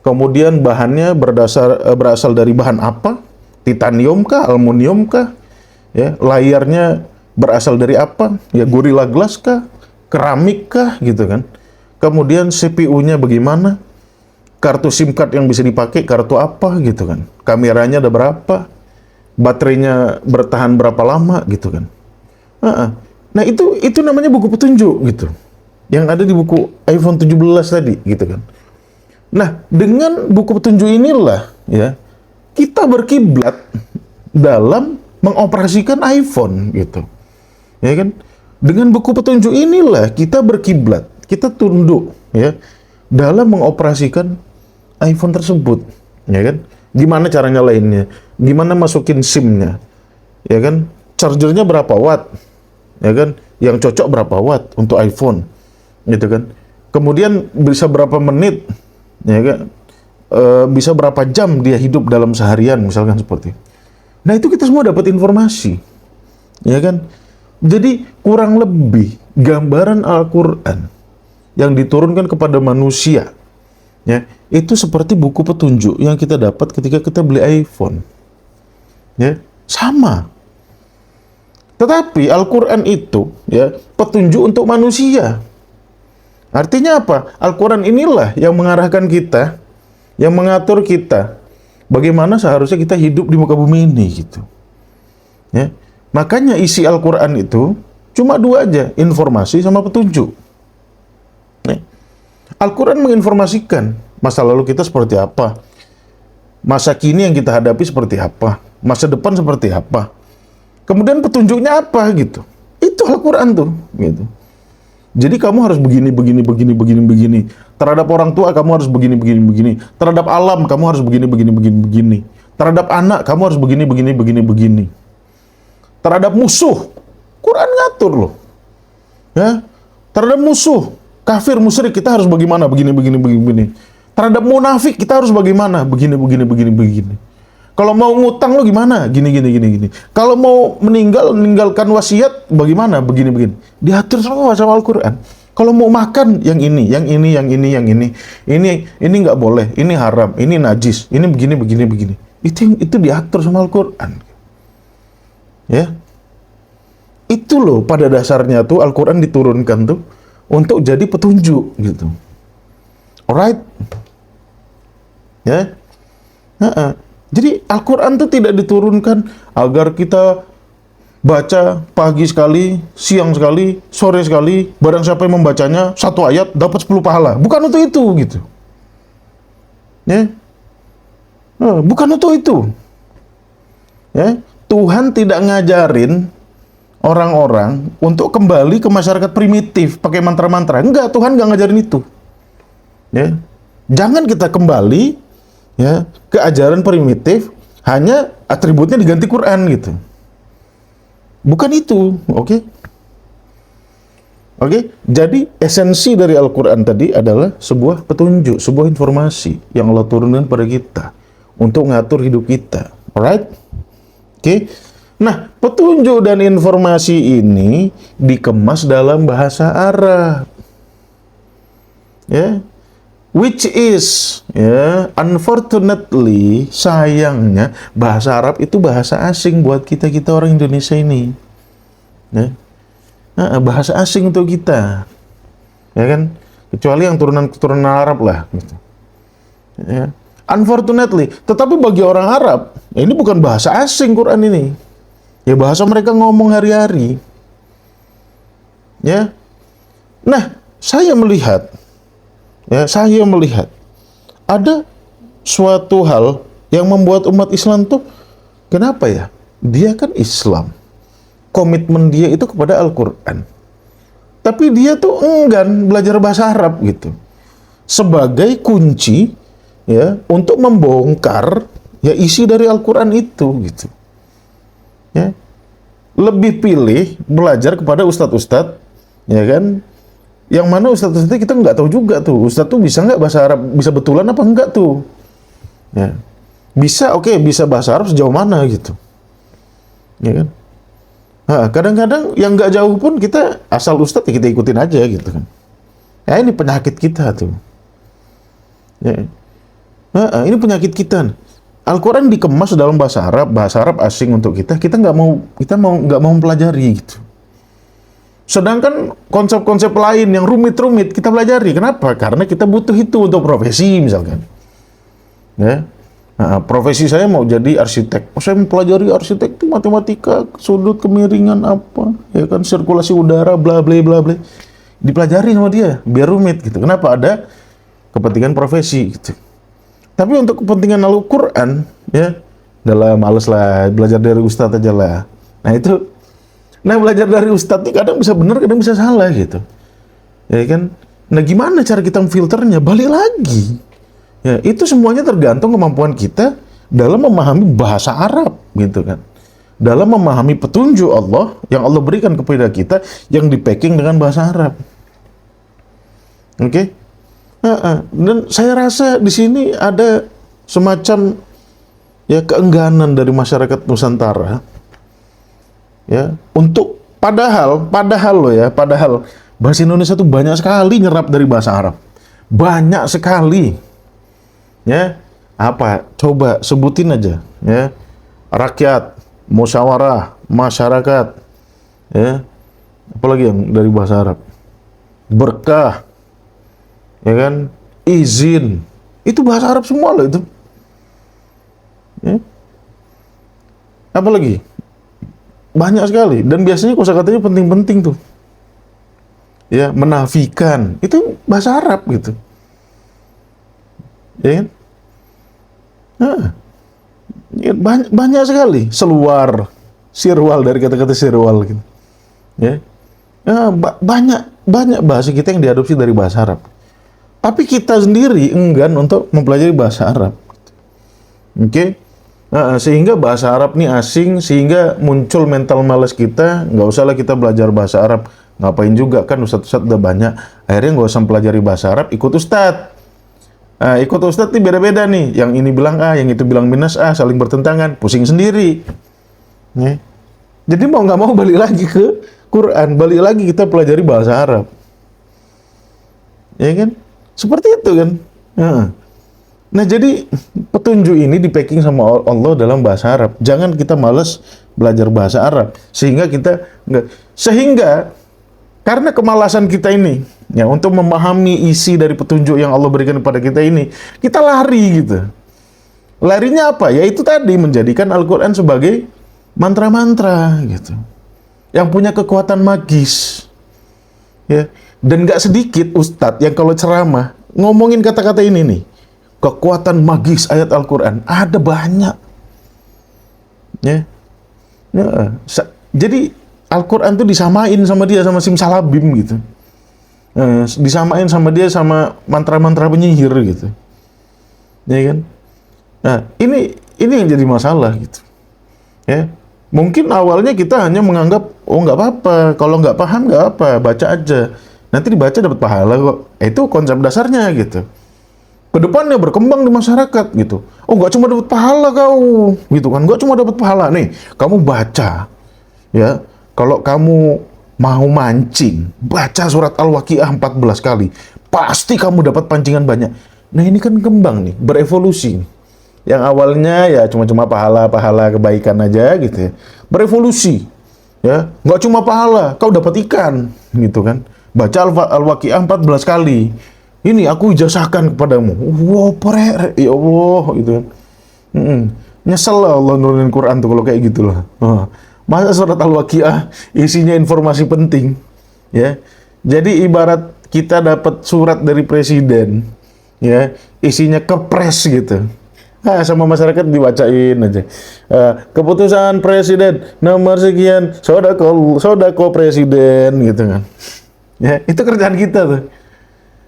[SPEAKER 1] Kemudian bahannya berasal dari bahan apa? Titanium kah, aluminium kah? Ya, layarnya berasal dari apa? Ya, Gorilla Glass kah? keramik kah gitu kan. Kemudian CPU-nya bagaimana? Kartu SIM card yang bisa dipakai, kartu apa gitu kan. Kameranya ada berapa? Baterainya bertahan berapa lama gitu kan. Nah, itu namanya buku petunjuk gitu. Yang ada di buku iPhone 17 tadi gitu kan. Nah, dengan buku petunjuk inilah ya, kita berkiblat dalam mengoperasikan iPhone gitu. Ya kan? Dengan buku petunjuk inilah kita berkiblat, kita tunduk ya dalam mengoperasikan iPhone tersebut, ya kan? Gimana cara nyalainnya? Gimana masukin SIM-nya? Ya kan? Chargernya berapa watt? Ya kan? Yang cocok berapa watt untuk iPhone? Gitu kan? Kemudian bisa berapa menit? Ya kan? Bisa berapa jam dia hidup dalam seharian, misalkan seperti itu. Nah, itu kita semua dapat informasi. Ya kan? Jadi kurang lebih gambaran Al-Qur'an yang diturunkan kepada manusia ya, itu seperti buku petunjuk yang kita dapat ketika kita beli iPhone. Ya, sama. Tetapi Al-Qur'an itu ya petunjuk untuk manusia. Artinya apa? Al-Qur'an inilah yang mengarahkan kita, yang mengatur kita bagaimana seharusnya kita hidup di muka bumi ini gitu. Ya. Makanya isi Al-Qur'an itu cuma dua aja, informasi sama petunjuk. Al-Quran menginformasikan masa lalu kita seperti apa, masa kini yang kita hadapi seperti apa, masa depan seperti apa, kemudian petunjuknya apa gitu. Itu Al-Quran tuh gitu. Jadi kamu harus begini, begini, begini, begini, begini. Terhadap orang tua kamu harus begini, begini, begini. Terhadap alam kamu harus begini, begini, begini, begini. Terhadap anak kamu harus begini, begini, begini, begini. Terhadap musuh, Quran ngatur loh. Ya, terhadap musuh kafir, musyrik, kita harus bagaimana? Begini, begini, begini, begini. Terhadap munafik, kita harus bagaimana? Begini, begini, begini, begini. Kalau mau ngutang lo gimana? Gini, gini, gini, gini. Kalau mau meninggalkan wasiat, bagaimana? Begini, begini. Diatur semua sama Al-Quran. Kalau mau makan, yang ini, yang ini, yang ini, yang ini. Ini nggak boleh, ini haram, ini najis, ini begini, begini, begini. Itu diatur sama Al-Quran. Ya. Itu loh, pada dasarnya tuh Al-Quran diturunkan tuh untuk jadi petunjuk gitu. Alright? Ya. Jadi Al-Quran itu tidak diturunkan agar kita baca pagi sekali, siang sekali, sore sekali, barang siapa yang membacanya satu ayat dapat 10 pahala. Bukan untuk itu gitu. Ya. Bukan untuk itu. Ya. Tuhan tidak ngajarin orang-orang untuk kembali ke masyarakat primitif pakai mantra-mantra. Enggak, Tuhan nggak ngajarin itu. Ya, jangan kita kembali ya ke ajaran primitif hanya atributnya diganti Quran gitu. Bukan itu, oke? Oke, jadi esensi dari Al-Quran tadi adalah sebuah petunjuk, sebuah informasi yang Allah turunkan pada kita untuk ngatur hidup kita. Alright? Oke? Nah, petunjuk dan informasi ini dikemas dalam bahasa Arab. Ya. Which is, ya, unfortunately, sayangnya, bahasa Arab itu bahasa asing buat kita orang Indonesia ini. Ya. Nah, bahasa asing untuk kita. Ya kan? Kecuali yang turunan Arab lah. Gitu. Ya. Unfortunately, tetapi bagi orang Arab, ya ini bukan bahasa asing Quran ini. Ya bahasa mereka ngomong hari-hari. Ya. Nah, saya melihat ada suatu hal yang membuat umat Islam tuh kenapa ya? Dia kan Islam. Komitmen dia itu kepada Al-Qur'an. Tapi dia tuh enggan belajar bahasa Arab gitu. Sebagai kunci ya untuk membongkar ya isi dari Al-Qur'an itu gitu. Ya. Lebih pilih belajar kepada ustadz-ustadz, ya kan? Yang mana ustadz-ustadz kita nggak tahu juga tuh. Ustadz tuh bisa nggak bahasa Arab, bisa betulan apa enggak tuh? Ya. Bisa, oke, bisa bahasa Arab sejauh mana gitu. Ya kan? Nah, kadang-kadang yang nggak jauh pun kita asal ustadz ya kita ikutin aja gitu kan. Ya ini penyakit kita tuh. Ya. Nah, ini penyakit kita. Al-Quran dikemas dalam bahasa Arab asing untuk kita nggak mau mempelajari gitu. Sedangkan konsep-konsep lain yang rumit-rumit kita pelajari. Kenapa? Karena kita butuh itu untuk profesi misalkan. Ya. Nah, profesi saya mau jadi arsitek. Oh, saya mempelajari arsitek itu matematika, sudut kemiringan apa, ya kan, sirkulasi udara, bla bla bla bla. Dipelajari sama dia, biar rumit gitu. Kenapa? Ada kepentingan profesi gitu. Tapi untuk kepentingan Al-Quran, ya, udah males lah, belajar dari Ustadz aja lah. Nah itu, belajar dari Ustadz ini kadang bisa benar, kadang bisa salah gitu. Ya kan? Nah gimana cara kita memfilternya? Balik lagi. Ya, itu semuanya tergantung kemampuan kita dalam memahami bahasa Arab gitu kan. Dalam memahami petunjuk Allah yang Allah berikan kepada kita yang di-packing dengan bahasa Arab. Oke? Dan saya rasa di sini ada semacam ya keengganan dari masyarakat Nusantara ya untuk padahal bahasa Indonesia itu banyak sekali nyerap dari bahasa Arab. Banyak sekali. Ya. Apa? Coba sebutin aja ya. Rakyat, musyawarah, masyarakat. Ya. Apalagi yang dari bahasa Arab? Berkah. Ya kan? Izin. Itu bahasa Arab semua loh itu. Ya. Apalagi? Banyak sekali dan biasanya kosakatanya penting-penting tuh. Ya, menafikan. Itu bahasa Arab gitu. Ya kan? Nah, ya, banyak sekali. Seluar, sirwal dari kata-kata sirwal gitu. Ya. Nah, banyak bahasa kita yang diadopsi dari bahasa Arab. Tapi kita sendiri enggan untuk mempelajari bahasa Arab. Oke? Sehingga bahasa Arab ini asing, sehingga muncul mental malas kita, nggak usahlah kita belajar bahasa Arab. Ngapain juga kan ustadz-ustadz udah banyak. Akhirnya nggak usah pelajari bahasa Arab, ikut ustadz. Ikut ustadz nih beda-beda nih. Yang ini bilang A, yang itu bilang minus A, saling bertentangan, pusing sendiri. Ya. Jadi mau nggak mau balik lagi ke Quran, balik lagi kita pelajari bahasa Arab. Ya kan? Seperti itu kan. Nah jadi petunjuk ini di-packing sama Allah dalam bahasa Arab. Jangan kita malas belajar bahasa Arab. Sehingga karena kemalasan kita ini, ya untuk memahami isi dari petunjuk yang Allah berikan kepada kita ini, kita lari gitu. Larinya apa? Ya itu tadi, menjadikan Al-Quran sebagai mantra-mantra gitu. Yang punya kekuatan magis. Ya. Dan nggak sedikit ustadz yang kalau ceramah ngomongin kata-kata ini nih, kekuatan magis ayat Al-Quran ada banyak. Ya. Jadi Al-Quran tuh disamain sama dia sama simsalabim gitu. Disamain sama dia sama mantra-mantra penyihir gitu. Ya kan? Nah, ini yang jadi masalah gitu. Ya. Mungkin awalnya kita hanya menganggap oh nggak apa-apa, kalau nggak paham nggak apa, baca aja. Nanti dibaca dapat pahala kok. Itu konsep dasarnya gitu. Kedepannya berkembang di masyarakat gitu. Oh nggak cuma dapat pahala kau, gitu kan? Nggak cuma dapat pahala nih. Kamu baca, ya. Kalau kamu mau mancing, baca surat Al-Waqiah 14 kali. Pasti kamu dapat pancingan banyak. Nah ini kan kembang nih, berevolusi. Yang awalnya ya cuma pahala kebaikan aja gitu ya. Berevolusi. Ya, nggak cuma pahala, kau dapat ikan, gitu kan? Baca Al-Waqiah 14 kali. Ini aku ijazahkan kepadamu. Wow, ya Allah, gitu kan. Nyesel lah Allah nurunin Quran tuh kalau kayak gitu lah. Masa surat Al-Waqiah isinya informasi penting, ya. Jadi ibarat kita dapat surat dari presiden, ya, isinya kepres gitu. Sama masyarakat dibacain aja. Keputusan presiden nomor sekian, sodako presiden gitu kan. Ya, itu kerjaan kita tuh.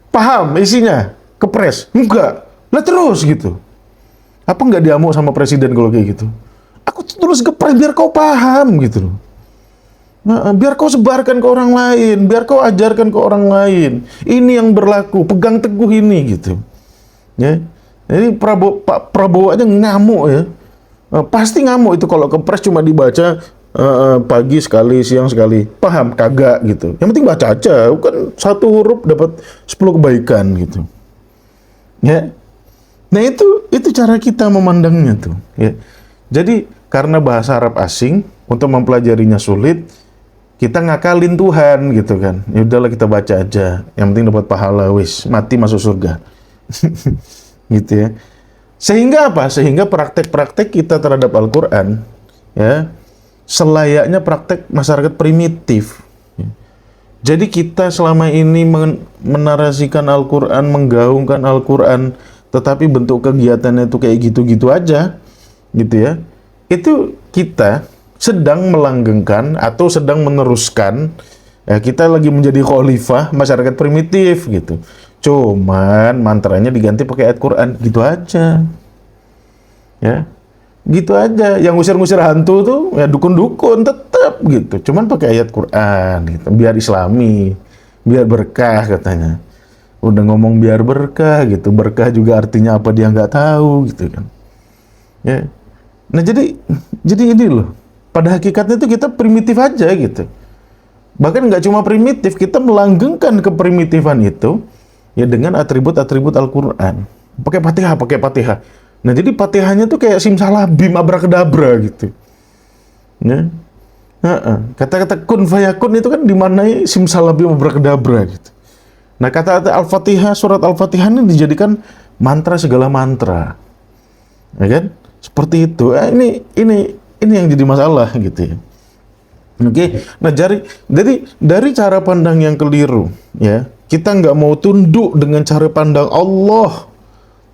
[SPEAKER 1] Paham isinya? Kepres? Enggak. Lah terus gitu. Apa enggak diamuk sama presiden kalau kayak gitu? Aku terus kepres biar kau paham gitu loh. Biar kau sebarkan ke orang lain, biar kau ajarkan ke orang lain. Ini yang berlaku, pegang teguh ini gitu. Ya. Jadi Pak Prabowo aja ngamuk ya. Pasti ngamuk itu kalau kepres cuma dibaca pagi sekali, siang sekali. Paham? Kagak gitu. Yang penting baca aja. Kan satu huruf dapat 10 kebaikan gitu. Ya. Nah itu cara kita memandangnya tuh. Ya. Jadi karena bahasa Arab asing, untuk mempelajarinya sulit, kita ngakalin Tuhan gitu kan. Ya udahlah kita baca aja, yang penting dapat pahala, wis mati masuk surga. Gitu ya. Sehingga apa? Sehingga praktek-praktek kita terhadap Al-Qur'an ya selayaknya praktek masyarakat primitif. Jadi kita selama ini menarasikan Al-Qur'an, menggaungkan Al-Qur'an, tetapi bentuk kegiatannya itu kayak gitu-gitu aja, gitu ya. Itu kita sedang melanggengkan atau sedang meneruskan, ya kita lagi menjadi khalifah masyarakat primitif gitu. Cuman mantranya diganti pakai ayat Quran, gitu aja. Ya, gitu aja. Yang ngusir-ngusir hantu tuh ya dukun-dukun tetap gitu. Cuman pakai ayat Quran gitu, biar islami, biar berkah katanya. Udah ngomong biar berkah gitu, berkah juga artinya apa dia nggak tahu gitu kan. Ya. Nah jadi ini loh. Pada hakikatnya itu kita primitif aja gitu. Bahkan nggak cuma primitif, kita melanggengkan keprimitifan itu ya dengan atribut-atribut Al-Quran. Pakai Fatihah. Nah jadi Fatihahnya tuh kayak simsalabim, abrakadabra gitu. Ya. Kata-kata kun fayakun itu kan dimaknai simsalabim, abrakadabra gitu. Nah kata-kata Al-Fatihah, surat Al-Fatihah ini dijadikan mantra segala mantra. Ya kan? Seperti itu. Ini yang jadi masalah gitu ya. Oke. Nah, jadi dari cara pandang yang keliru, ya, kita nggak mau tunduk dengan cara pandang Allah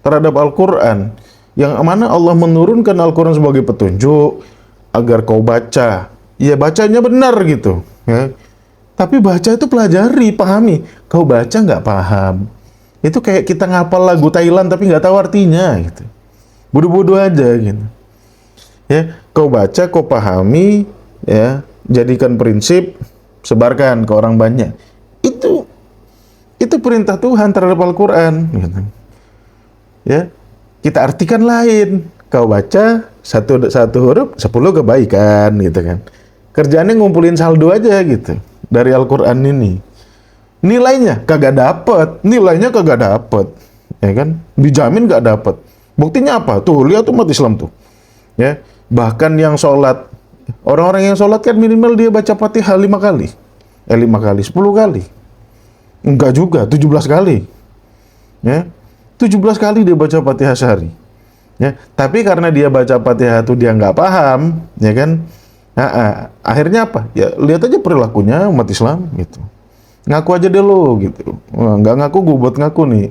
[SPEAKER 1] terhadap Al-Quran, yang mana Allah menurunkan Al-Quran sebagai petunjuk agar kau baca, ya bacanya benar gitu, ya. Tapi baca itu pelajari, pahami. Kau baca nggak paham, itu kayak kita ngapal lagu Thailand tapi nggak tahu artinya gitu. Bodoh-bodoh aja gitu. Ya, kau baca, kau pahami, ya, jadikan prinsip, sebarkan ke orang banyak. Itu perintah Tuhan terhadap Al-Quran. Gitu. Ya, kita artikan lain. Kau baca satu huruf, 10 kebaikan, gitu kan. Kerjaannya ngumpulin saldo aja gitu dari Al-Quran ini. Nilainya kagak dapet, ya kan? Dijamin gak dapet. Buktinya apa? Tuh lihat umat Islam tuh, ya. Bahkan yang sholat, orang-orang yang sholat kan minimal dia baca Fatihah 5 kali. 5 kali, 10 kali. Enggak juga, 17 kali. Ya. 17 kali dia baca Fatihah sehari. Ya. Tapi karena dia baca Fatihah itu dia nggak paham, ya kan? Akhirnya apa? Ya lihat aja perilakunya umat Islam gitu. Ngaku aja deh lo gitu. Wah, nggak ngaku, gue buat ngaku nih.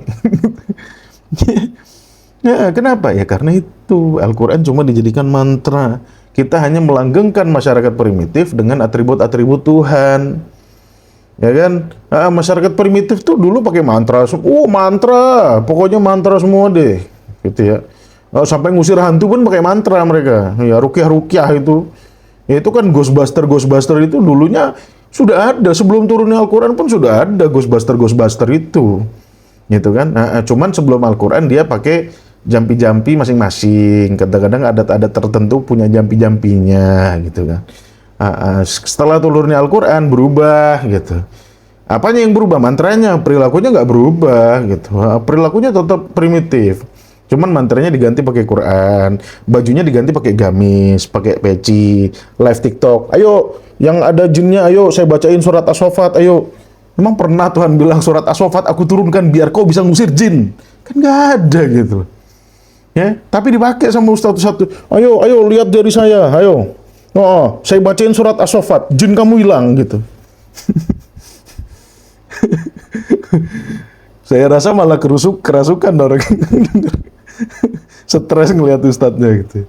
[SPEAKER 1] Ya, kenapa? Ya karena itu Al-Quran cuma dijadikan mantra. Kita hanya melanggengkan masyarakat primitif dengan atribut-atribut Tuhan. Ya kan? Masyarakat primitif tuh dulu pakai mantra. Mantra. Pokoknya mantra semua deh. Gitu ya. Sampai ngusir hantu pun pakai mantra mereka. Ya, rukyah-rukyah itu. Ya, itu kan Ghostbuster itu dulunya sudah ada. Sebelum turunnya Al-Quran pun sudah ada Ghostbuster itu. Gitu kan? Cuman sebelum Al-Quran dia pakai jampi-jampi masing-masing. Kadang-kadang adat-adat tertentu punya jampi-jampinya gitu kan. Setelah turunnya Al-Quran berubah gitu. Apanya yang berubah? Mantranya, perilakunya nggak berubah gitu. Perilakunya tetap primitif. Cuman mantranya diganti pakai Quran, bajunya diganti pakai gamis, pakai peci, live TikTok. Ayo, yang ada jinnya, ayo saya bacain surat As-Saffat, ayo. Memang pernah Tuhan bilang surat As-Saffat aku turunkan biar kau bisa ngusir jin? Kan nggak ada gitu. Ya, tapi dipakai sama ustadz satu. Ayo lihat dari saya, ayo. Saya bacain surat As-Saffat, jin kamu hilang gitu. Saya rasa malah kerasukan orang. Stres ngelihat ustadznya gitu.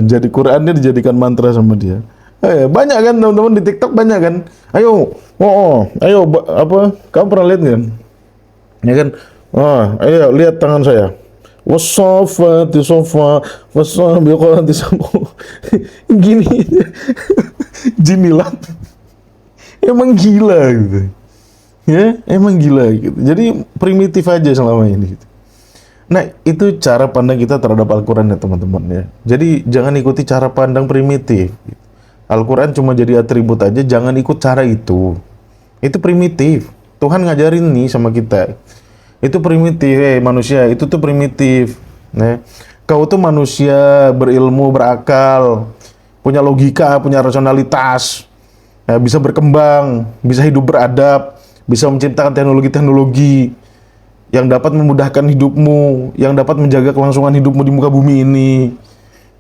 [SPEAKER 1] Jadi Qurannya dijadikan mantra sama dia. Banyak kan teman-teman di TikTok, banyak kan. Ayo, apa? Kamu pernah lihat kan? Ya kan? Ayo lihat tangan saya. Wassafati saffa, wassabiqati sabqa. Gini. Jin hilang. Emang gila gitu. Ya, emang gila gitu. Jadi primitif aja selama ini gitu. Nah, itu cara pandang kita terhadap Al-Quran ya teman-teman ya. Jadi jangan ikuti cara pandang primitif. Al-Quran cuma jadi atribut aja, jangan ikut cara itu. Itu primitif. Tuhan ngajarin nih sama kita. Itu primitif, manusia, itu tuh primitif. Nah, kau tuh manusia berilmu, berakal, punya logika, punya rasionalitas. bisa berkembang, bisa hidup beradab, bisa menciptakan teknologi-teknologi yang dapat memudahkan hidupmu, yang dapat menjaga kelangsungan hidupmu di muka bumi ini.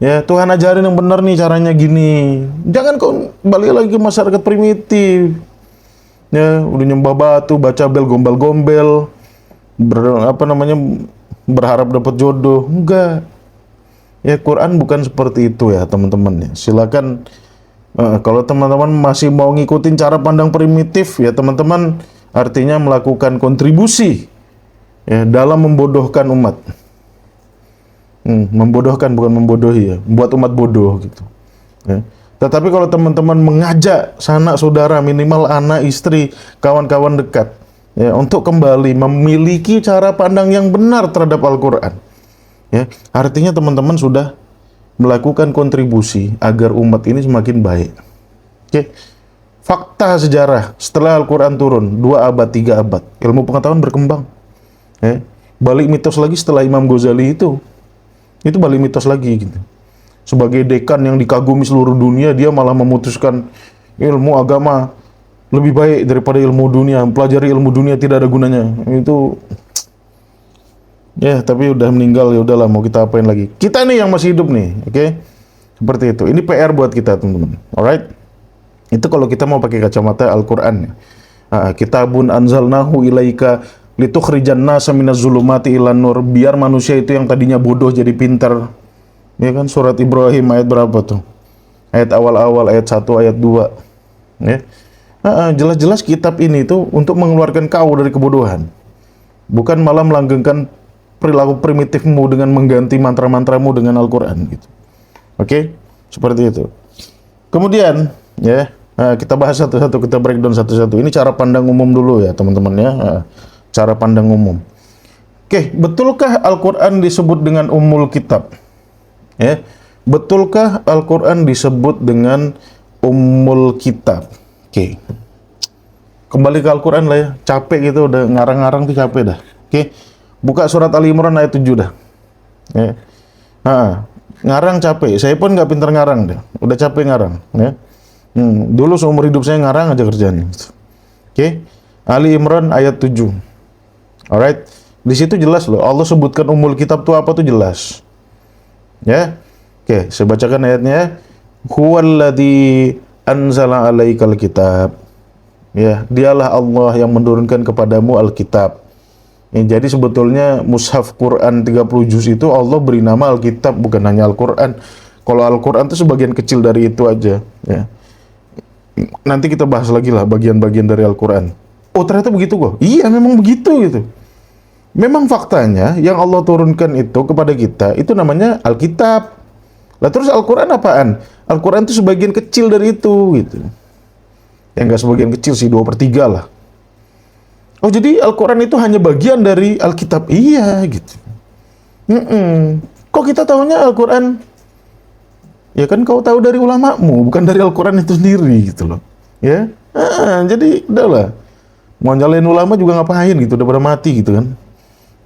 [SPEAKER 1] Ya, Tuhan ajarin yang benar nih caranya gini. Jangan kau balik lagi ke masyarakat primitif. Ya, udah nyembah batu, baca bel, gombal-gombel, berharap dapat jodoh. Enggak. Ya, Quran bukan seperti itu ya, teman-teman. Ya, silakan kalau teman-teman masih mau ngikutin cara pandang primitif, ya teman-teman artinya melakukan kontribusi ya dalam membodohkan umat. Membodohkan bukan membodohi ya, buat umat bodoh gitu. Ya. Tetapi kalau teman-teman mengajak sanak saudara, minimal anak, istri, kawan-kawan dekat, ya untuk kembali memiliki cara pandang yang benar terhadap Al-Quran, ya artinya teman-teman sudah melakukan kontribusi agar umat ini semakin baik. Oke. Fakta sejarah setelah Al-Quran turun 2 abad, 3 abad, ilmu pengetahuan berkembang. Ya. Balik mitos lagi setelah Imam Ghazali itu balik mitos lagi gitu. Sebagai dekan yang dikagumi seluruh dunia, dia malah memutuskan ilmu agama lebih baik daripada ilmu dunia, pelajari ilmu dunia tidak ada gunanya. Itu ya, tapi udah meninggal, ya udahlah, mau kita apain lagi. Kita nih yang masih hidup nih, oke? Seperti itu. Ini PR buat kita, teman-teman. Alright? Itu kalau kita mau pakai kacamata Al-Qur'an. Kitabun anzalnahu ilaika litukhrijan nasa minaz zulumati ilan nur, biar manusia itu yang tadinya bodoh jadi pintar. Ya kan, surat Ibrahim ayat berapa tuh? Ayat awal-awal, ayat 1, ayat 2. Ya. Jelas-jelas kitab ini tuh untuk mengeluarkan kau dari kebodohan. Bukan malah melanggengkan perilaku primitifmu dengan mengganti mantra-mantramu dengan Al-Quran gitu. Oke? Seperti itu. Kemudian, ya, kita bahas satu-satu, kita breakdown satu-satu. Ini cara pandang umum dulu ya, teman-teman ya. Cara pandang umum. Oke, betulkah Al-Quran disebut dengan Ummul Kitab? Ya. Betulkah Al-Quran disebut dengan Ummul Kitab? Oke. Kembali ke Al-Quran lah ya. Capek gitu, udah ngarang-ngarang tuh capek dah. Oke. Buka surat Ali Imran ayat 7 dah. Ya. Ngarang capek. Saya pun nggak pintar ngarang deh. Udah capek ngarang. Ya. Dulu seumur hidup saya ngarang aja kerjanya. Oke. Ali Imran ayat 7. Alright. Di situ jelas loh. Allah sebutkan Ummul Kitab itu apa tuh jelas. Ya. Oke. Saya bacakan ayatnya. Huwallazi anzala alaikal kitab. Ya. Dialah Allah yang menurunkan kepadamu Alkitab. Ya, jadi sebetulnya mushaf Quran 30 juz itu Allah beri nama Alkitab, bukan hanya Al-Quran. Kalau Al-Quran itu sebagian kecil dari itu aja. Ya. Nanti kita bahas lagi lah bagian-bagian dari Al-Quran. Oh ternyata begitu kok. Iya memang begitu gitu. Memang faktanya yang Allah turunkan itu kepada kita itu namanya Alkitab. Lah terus Al-Quran apaan? Al-Quran itu sebagian kecil dari itu gitu. Ya nggak sebagian kecil sih, 2/3 lah. Oh jadi Al-Quran itu hanya bagian dari Alkitab? Iya gitu. Kok kita tahunya Al-Quran? Ya kan kau tahu dari ulamamu, bukan dari Al-Quran itu sendiri gitu loh. Ya, jadi udahlah. Mau nyalain ulama juga ngapain gitu, udah pada mati gitu kan.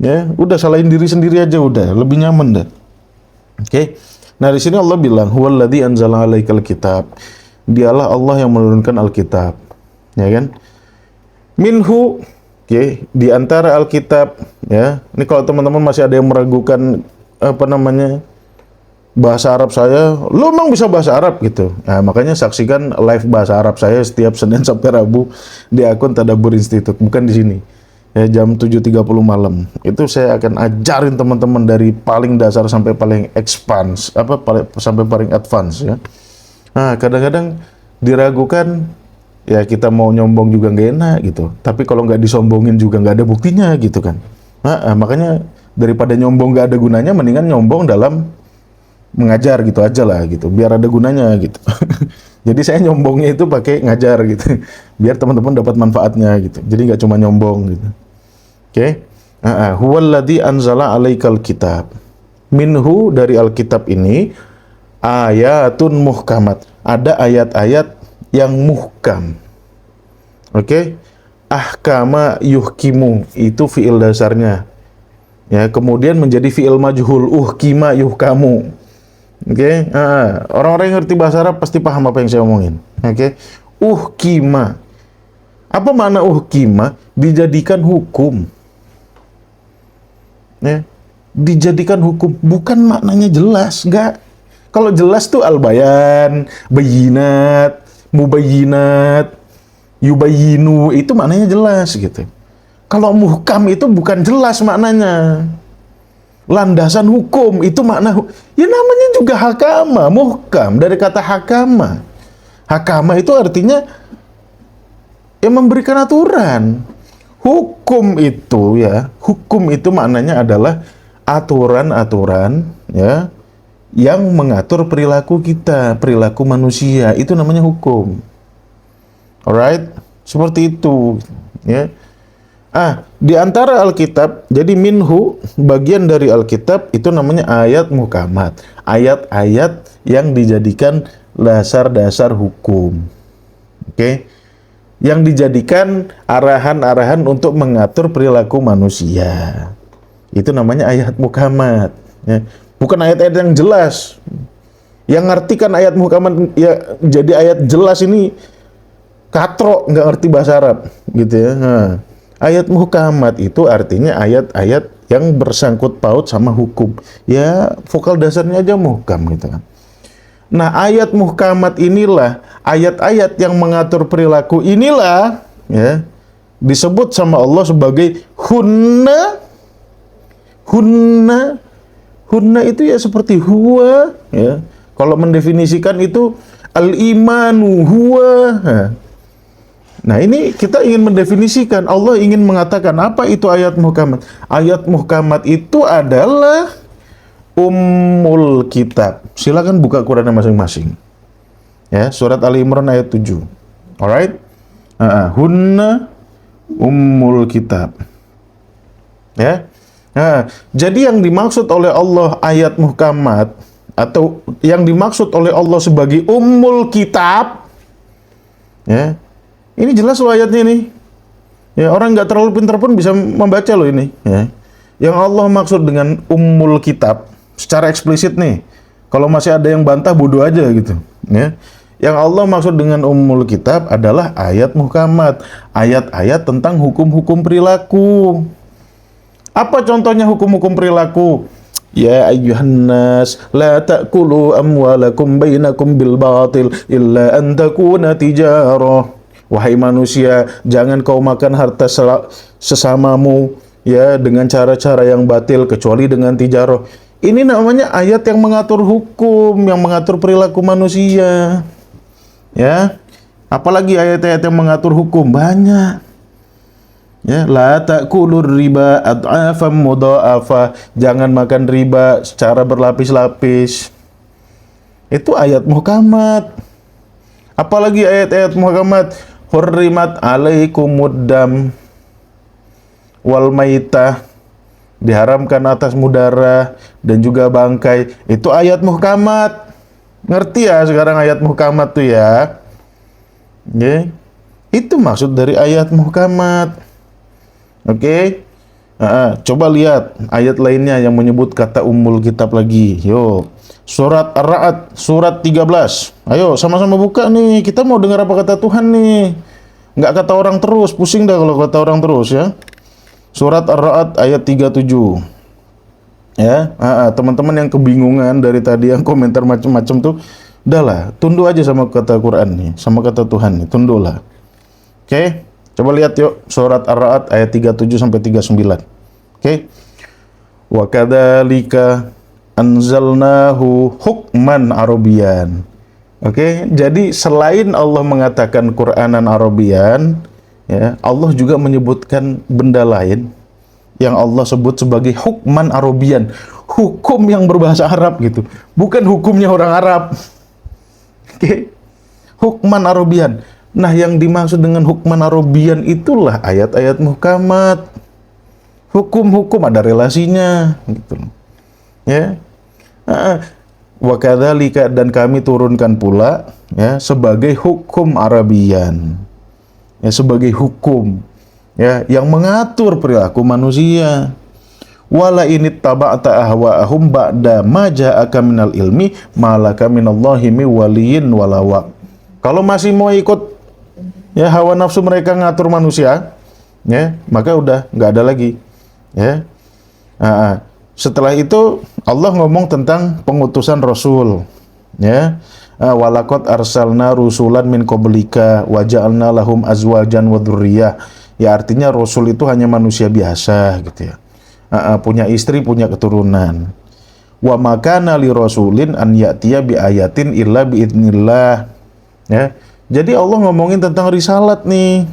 [SPEAKER 1] Ya, udah salahin diri sendiri aja udah, lebih nyaman dah. Oke. Nah di sini Allah bilang, Huwallazi anzala alaikal kitab. Dialah Allah yang menurunkan Alkitab. Ya kan? Minhu. Oke, di antara Alkitab ya. Ini kalau teman-teman masih ada yang meragukan bahasa Arab saya, lo emang bisa bahasa Arab gitu. Nah, makanya saksikan live bahasa Arab saya setiap Senin sampai Rabu di akun Tadabbur Institute, bukan di sini. Ya, jam 7.30 malam. Itu saya akan ajarin teman-teman dari paling dasar sampai paling sampai paling advance ya. Nah, kadang-kadang diragukan. Ya kita mau nyombong juga nggak enak gitu. Tapi kalau nggak disombongin juga nggak ada buktinya gitu kan. Makanya daripada nyombong nggak ada gunanya, mendingan nyombong dalam mengajar gitu aja lah gitu. Biar ada gunanya gitu. Jadi saya nyombongnya itu pakai ngajar gitu. Biar teman-teman dapat manfaatnya gitu. Jadi nggak cuma nyombong gitu. Oke. Huwallazi anzala alaikal kitab. Minhu dari Alkitab ini ayatun muhkamat. Ada ayat-ayat yang muhkam. Oke. Ahkama yuhkimu itu fiil dasarnya. Ya, kemudian menjadi fiil majhul, uhkima yuhkamu. Oke. Orang-orang yang ngerti bahasa Arab pasti paham apa yang saya omongin. Oke. Uhkima. Apa makna uhkima? Dijadikan hukum. Ya. Dijadikan hukum. Bukan maknanya jelas, enggak. Kalau jelas tuh al-bayan, bayinat, mubayinat, yubayinu, itu maknanya jelas gitu. Kalau muhkam itu bukan jelas maknanya. Landasan hukum itu ya namanya juga hakama, muhkam dari kata hakama. Hakama itu artinya yang memberikan aturan. Hukum itu maknanya adalah aturan-aturan ya yang mengatur perilaku kita, perilaku manusia, itu namanya hukum. Alright? Seperti itu ya. Di antara Alkitab, jadi minhu, bagian dari Alkitab itu namanya ayat muhkamat. Ayat-ayat yang dijadikan dasar-dasar hukum. Oke? Yang dijadikan arahan-arahan untuk mengatur perilaku manusia. Itu namanya ayat muhkamat. Ya. Bukan ayat-ayat yang jelas. Yang ngartikan ayat muhkamat ya jadi ayat jelas ini katrok, nggak ngerti bahasa Arab gitu ya. Ayat muhkamat itu artinya ayat-ayat yang bersangkut paut sama hukum. Ya, vokal dasarnya aja muhkam gitu kan. Nah, ayat muhkamat inilah, ayat-ayat yang mengatur perilaku inilah ya disebut sama Allah sebagai hunna. Hunna itu ya seperti huwa ya. Kalau mendefinisikan itu al-imanu huwa. Nah, ini kita ingin mendefinisikan, Allah ingin mengatakan apa itu ayat muhkamat. Ayat muhkamat itu adalah ummul kitab. Silakan buka Qurannya masing-masing. Ya, surat Ali Imran ayat 7. Alright? Hunna ummul kitab. Ya. Jadi yang dimaksud oleh Allah ayat muhkamat atau yang dimaksud oleh Allah sebagai ummul kitab ya. Ini jelas loh ayatnya nih. Ya, orang nggak terlalu pintar pun bisa membaca loh ini. Ya. Yang Allah maksud dengan ummul kitab secara eksplisit nih. Kalau masih ada yang bantah, bodoh aja gitu. Ya. Yang Allah maksud dengan ummul kitab adalah ayat muhkamat. Ayat-ayat tentang hukum-hukum perilaku. Apa contohnya hukum-hukum perilaku? Ya ayyuhan nas la ta'kulu amwalakum bainakum bil batil illa an takuna tijarah. Wahai manusia, jangan kau makan harta sesamamu ya dengan cara-cara yang batil kecuali dengan tijarah. Ini namanya ayat yang mengatur hukum, yang mengatur perilaku manusia. Ya. Apalagi ayat-ayat yang mengatur hukum banyak. Ya, la ta'kulur riba ad'afam mudha'afa. Jangan makan riba secara berlapis-lapis. Itu ayat muhkamat. Apalagi ayat-ayat muhkamat, hurrimat alaikumud dam wal maitah, diharamkan atasmu darah dan juga bangkai. Itu ayat muhkamat. Ngerti ya sekarang ayat muhkamat tuh ya? Oke. Itu maksud dari ayat muhkamat. Oke. Coba lihat ayat lainnya yang menyebut kata ummul kitab lagi. Yo. Surat Ar-Ra'd, surat 13. Ayo sama-sama buka nih. Kita mau dengar apa kata Tuhan nih. Nggak kata orang terus, pusing dah kalau kata orang terus ya. Surat Ar-Ra'd ayat 37. Ya, teman-teman yang kebingungan dari tadi yang komentar macam-macam tuh, udahlah, tunduk aja sama kata Quran nih, sama kata Tuhan nih, tunduklah. Oke, coba lihat yuk surat Ar-Ra'd ayat 37 sampai 39. Oke. Wa kadzalika anzalnahu hukman Arabian. Oke, jadi selain Allah mengatakan Quranan Arabian, ya, Allah juga menyebutkan benda lain yang Allah sebut sebagai hukman Arabian, hukum yang berbahasa Arab gitu, bukan hukumnya orang Arab. Oke, hukman Arabian. Nah, yang dimaksud dengan hukman Arabian itulah ayat-ayat muhkamat. Hukum-hukum ada relasinya, gitu. Ya. Wa kadzalika, dan kami turunkan pula ya sebagai hukum Arabian. Ya, sebagai hukum ya yang mengatur perilaku manusia. Wala ini taba'ta ahwa'ahum ba'da ma ja'aka minal ilmi ma laka minallahi min waliyyin wala wa. Kalau masih mau ikut ya hawa nafsu mereka ngatur manusia, ya maka udah nggak ada lagi, ya. Setelah itu Allah ngomong tentang pengutusan Rasul, ya. Walaqad arsalna rusulan min qablika wa ja'alna lahum azwajan wa dzurriyyah. Ya artinya Rasul itu hanya manusia biasa gitu ya. Punya istri, punya keturunan. Wa makana li rasulin an ya'tiya bi ayatin illa bi idznillah. Ya. Jadi Allah ngomongin tentang risalat nih.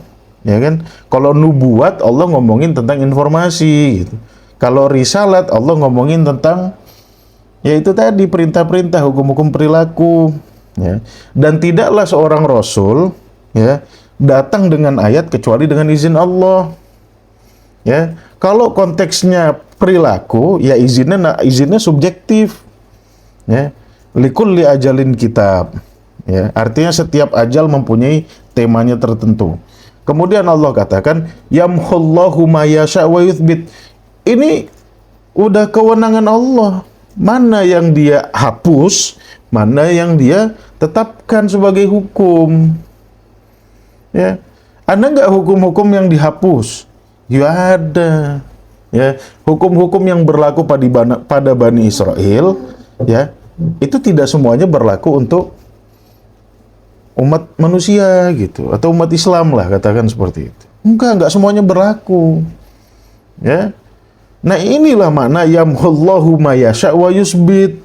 [SPEAKER 1] Ya kan? Kalau nubuat Allah ngomongin tentang informasi gitu. Kalau risalat Allah ngomongin tentang yaitu tadi perintah-perintah, hukum-hukum perilaku, ya. Dan tidaklah seorang rasul, ya, datang dengan ayat kecuali dengan izin Allah. Ya, kalau konteksnya perilaku, ya izinnya subjektif. Ya, likulli ajalin kitab. Ya, artinya setiap ajal mempunyai temanya tertentu. Kemudian Allah katakan, yamhullahu ma yasha wa yuthbit. Ini udah kewenangan Allah. Mana yang dia hapus, mana yang dia tetapkan sebagai hukum. Ya, ada nggak hukum-hukum yang dihapus? Ya ada. Ya, hukum-hukum yang berlaku pada Bani Israel, ya, itu tidak semuanya berlaku untuk umat manusia gitu, atau umat Islam lah katakan seperti itu. Enggak semuanya berlaku. Ya. Nah inilah makna yamhullahu ma yasha wa yusbit.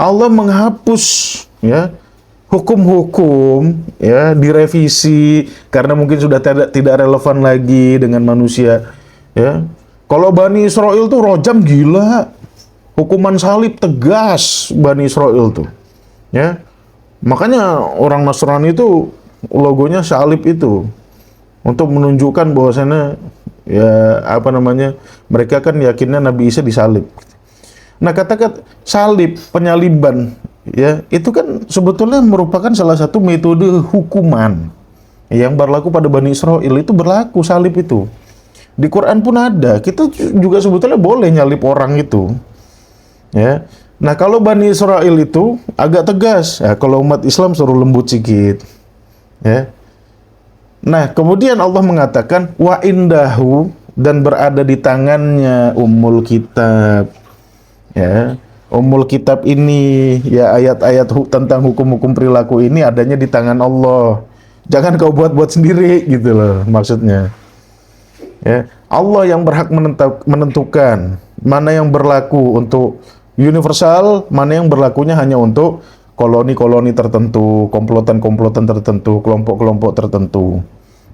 [SPEAKER 1] Allah menghapus, ya, hukum-hukum, ya, direvisi karena mungkin sudah tidak relevan lagi dengan manusia, ya. Kalau Bani Israel tuh rojam gila, hukuman salib tegas Bani Israel tuh, ya. Makanya orang Nasrani itu logonya salib itu untuk menunjukkan bahwasannya, ya, apa namanya, mereka kan yakinnya Nabi Isa disalib. Nah, kata-kata salib, penyaliban, ya, itu kan sebetulnya merupakan salah satu metode hukuman yang berlaku pada Bani Israel. Itu berlaku salib itu. Di Quran pun ada. Kita juga sebetulnya boleh nyalib orang itu. Ya. Nah, kalau Bani Israel itu agak tegas. Ya, kalau umat Islam suruh lembut sedikit. Ya. Nah, kemudian Allah mengatakan wa indahu, dan berada di tangannya Ummul Kitab. Ya, Ummul Kitab ini, ya, ayat-ayat tentang hukum-hukum perilaku ini adanya di tangan Allah. Jangan kau buat-buat sendiri gitu loh maksudnya. Ya, Allah yang berhak menentukan mana yang berlaku untuk universal, mana yang berlakunya hanya untuk koloni-koloni tertentu, komplotan-komplotan tertentu, kelompok-kelompok tertentu.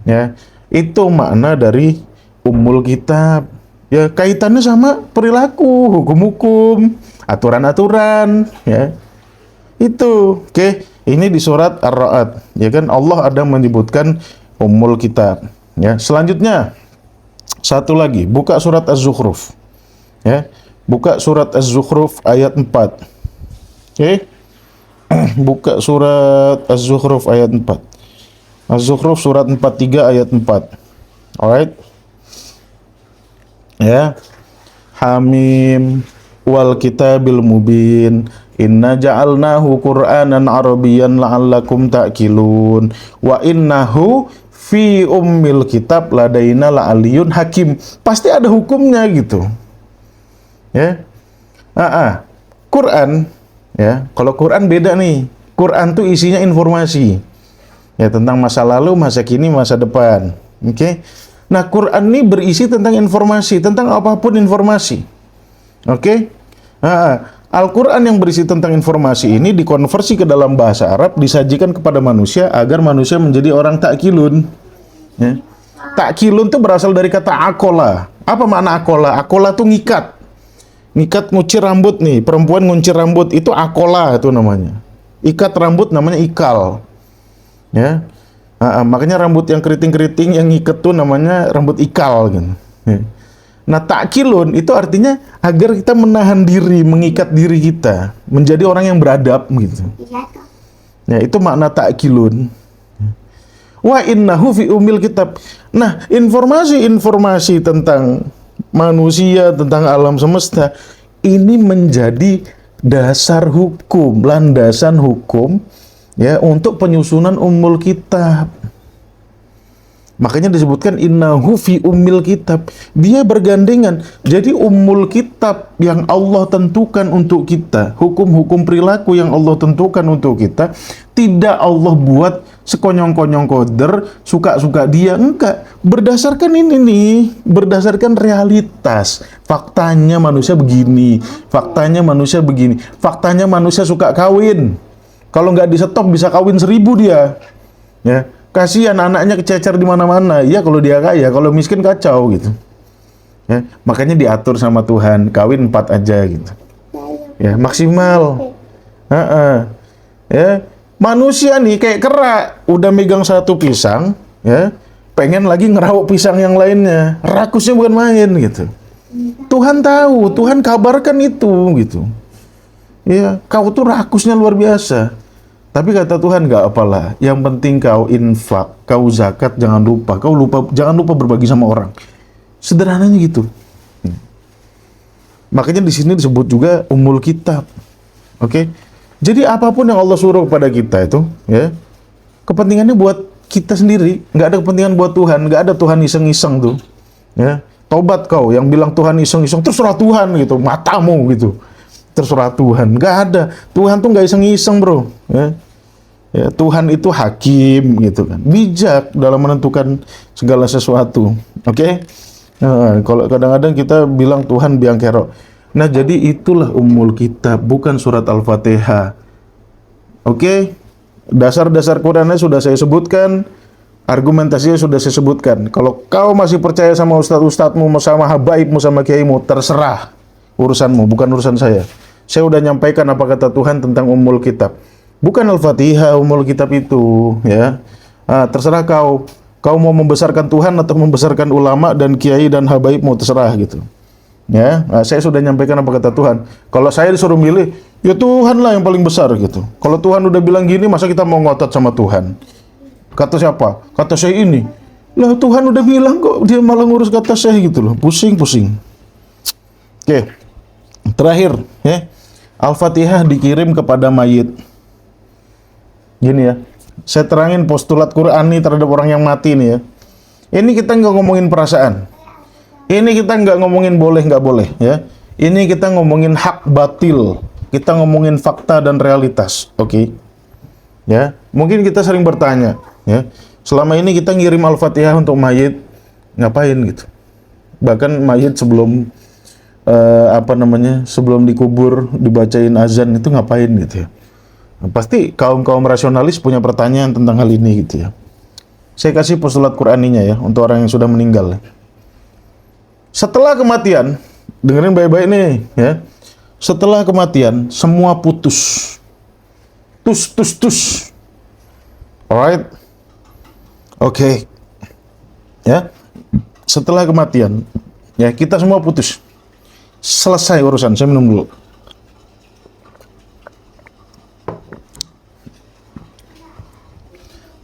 [SPEAKER 1] Ya, itu makna dari Ummul Kitab. Ya, kaitannya sama perilaku, hukum-hukum, aturan-aturan, ya. Itu, oke. Ini di surat Ar-Ra'd, ya kan, Allah ada menyebutkan Ummul Kitab. Ya, selanjutnya satu lagi, buka surat Az-Zukhruf. Ya. Buka surat Az-Zukhruf ayat 4. Oke. Buka surat Az-Zukhruf ayat 4. Az-Zukhruf surat 43 ayat 4. Alright. Ya. Hamim wal kitabil mubin. Inna ja'alnahu Qur'anan Arabiyyan la'allakum ta'qilun. Wa innahu fi ummil kitab ladaina la'aliyun hakim. Pasti ada hukumnya gitu. Ya. Quran, ya. Kalau Quran beda nih. Quran tuh isinya informasi. Ya, tentang masa lalu, masa kini, masa depan. Oke. Nah, Quran ini berisi tentang informasi, tentang apapun informasi. Oke. Al-Quran yang berisi tentang informasi ini dikonversi ke dalam bahasa Arab, disajikan kepada manusia agar manusia menjadi orang ta'qilun. Ya. Ta'qilun itu berasal dari kata akola. Apa makna akola? Akola tuh ngikat. Ngikat nguncir rambut nih, perempuan nguncir rambut, itu akola itu namanya. Ikat rambut namanya ikal. Ya. Makanya rambut yang keriting-keriting yang ngikat tuh namanya rambut ikal gitu. Ya. Nah, ta'qilun itu artinya agar kita menahan diri, mengikat diri kita menjadi orang yang beradab gitu. Ya, itu makna ta'qilun. Wa innahu fi umil kitab. Nah, informasi-informasi tentang manusia, tentang alam semesta ini menjadi dasar hukum, landasan hukum, ya, untuk penyusunan Ummul Kitab. Makanya disebutkan innahu fi ummil kitab. Dia bergandengan. Jadi ummul kitab yang Allah tentukan untuk kita, hukum-hukum perilaku yang Allah tentukan untuk kita, tidak Allah buat sekonyong-konyong koder, suka-suka dia. Enggak. Berdasarkan ini nih, berdasarkan realitas. Faktanya manusia begini, faktanya manusia begini, faktanya manusia suka kawin. Kalau nggak disetop bisa kawin 1000 dia. Ya. Kasihan anaknya kececer di mana-mana. Ya kalau dia kaya, kalau miskin kacau gitu. Ya, makanya diatur sama Tuhan, kawin 4 aja gitu. Ya, maksimal. Ya, manusia nih kayak kerak, udah megang satu pisang, ya, pengen lagi ngerawak pisang yang lainnya. Rakusnya bukan main gitu. Tuhan tahu, Tuhan kabarkan itu gitu. Ya, kau tuh rakusnya luar biasa. Tapi kata Tuhan, nggak apalah. Yang penting kau infak, kau zakat, jangan lupa. Jangan lupa berbagi sama orang. Sederhananya gitu. Makanya di sini disebut juga ummul kitab. Oke. Jadi apapun yang Allah suruh kepada kita itu, ya, kepentingannya buat kita sendiri. Nggak ada kepentingan buat Tuhan. Nggak ada Tuhan iseng-iseng tuh. Ya. Tobat kau yang bilang Tuhan iseng-iseng, terserah Tuhan gitu, matamu gitu. Terserah Tuhan. Nggak ada. Tuhan tuh nggak iseng-iseng, bro. Ya. Ya, Tuhan itu hakim gitu kan, bijak dalam menentukan segala sesuatu. Oke? Nah, kalau kadang-kadang kita bilang Tuhan biang kerok. Nah, jadi itulah ummul kitab, bukan surat Al-Fatihah. Oke? Dasar-dasar Qurannya sudah saya sebutkan, argumentasinya sudah saya sebutkan. Kalau kau masih percaya sama ustadz-ustadzmu, sama habaibmu, sama kiaimu, terserah urusanmu, bukan urusan saya. Saya udah nyampaikan apa kata Tuhan tentang ummul kitab. Bukan Al-Fatihah ummul kitab itu, ya. Terserah kau. Kau mau membesarkan Tuhan atau membesarkan ulama dan kiai dan habaib, mau terserah gitu. Ya, saya sudah nyampaikan apa kata Tuhan. Kalau saya disuruh milih, ya Tuhan lah yang paling besar gitu. Kalau Tuhan udah bilang gini, masa kita mau ngotot sama Tuhan? Kata siapa? Kata saya ini. Lah Tuhan udah bilang kok, dia malah ngurus kata saya gitu loh. Pusing-pusing. Oke. Terakhir, ya. Al-Fatihah dikirim kepada mayit. Gini ya, saya terangin postulat Qur'ani terhadap orang yang mati nih ya. Ini kita nggak ngomongin perasaan. Ini kita nggak ngomongin boleh nggak boleh ya. Ini kita ngomongin hak batil. Kita ngomongin fakta dan realitas. Oke. Ya, mungkin kita sering bertanya ya. Selama ini kita ngirim Al-Fatihah untuk mayit ngapain gitu. Bahkan mayit sebelum sebelum dikubur dibacain azan itu ngapain gitu ya. Nah, pasti kaum rasionalis punya pertanyaan tentang hal ini gitu ya. Saya kasih postulat Qur'aninya ya untuk orang yang sudah meninggal. Setelah kematian, dengerin baik-baik nih ya. Setelah kematian semua putus. Tus. Alright. Oke. Ya. Setelah kematian, ya kita semua putus. Selesai urusan. Saya minum dulu.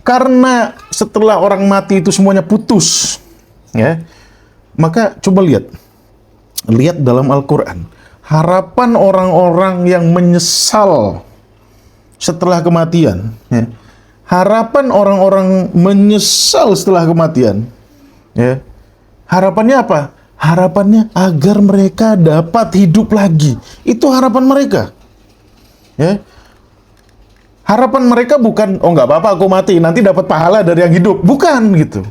[SPEAKER 1] Karena setelah orang mati itu semuanya putus, ya, maka coba lihat dalam Al-Quran, harapan orang-orang yang menyesal setelah kematian, ya, harapan orang-orang menyesal setelah kematian, ya, harapannya apa? Harapannya agar mereka dapat hidup lagi. Itu harapan mereka, ya. Harapan mereka bukan, oh nggak apa-apa aku mati, nanti dapat pahala dari yang hidup. Bukan gitu.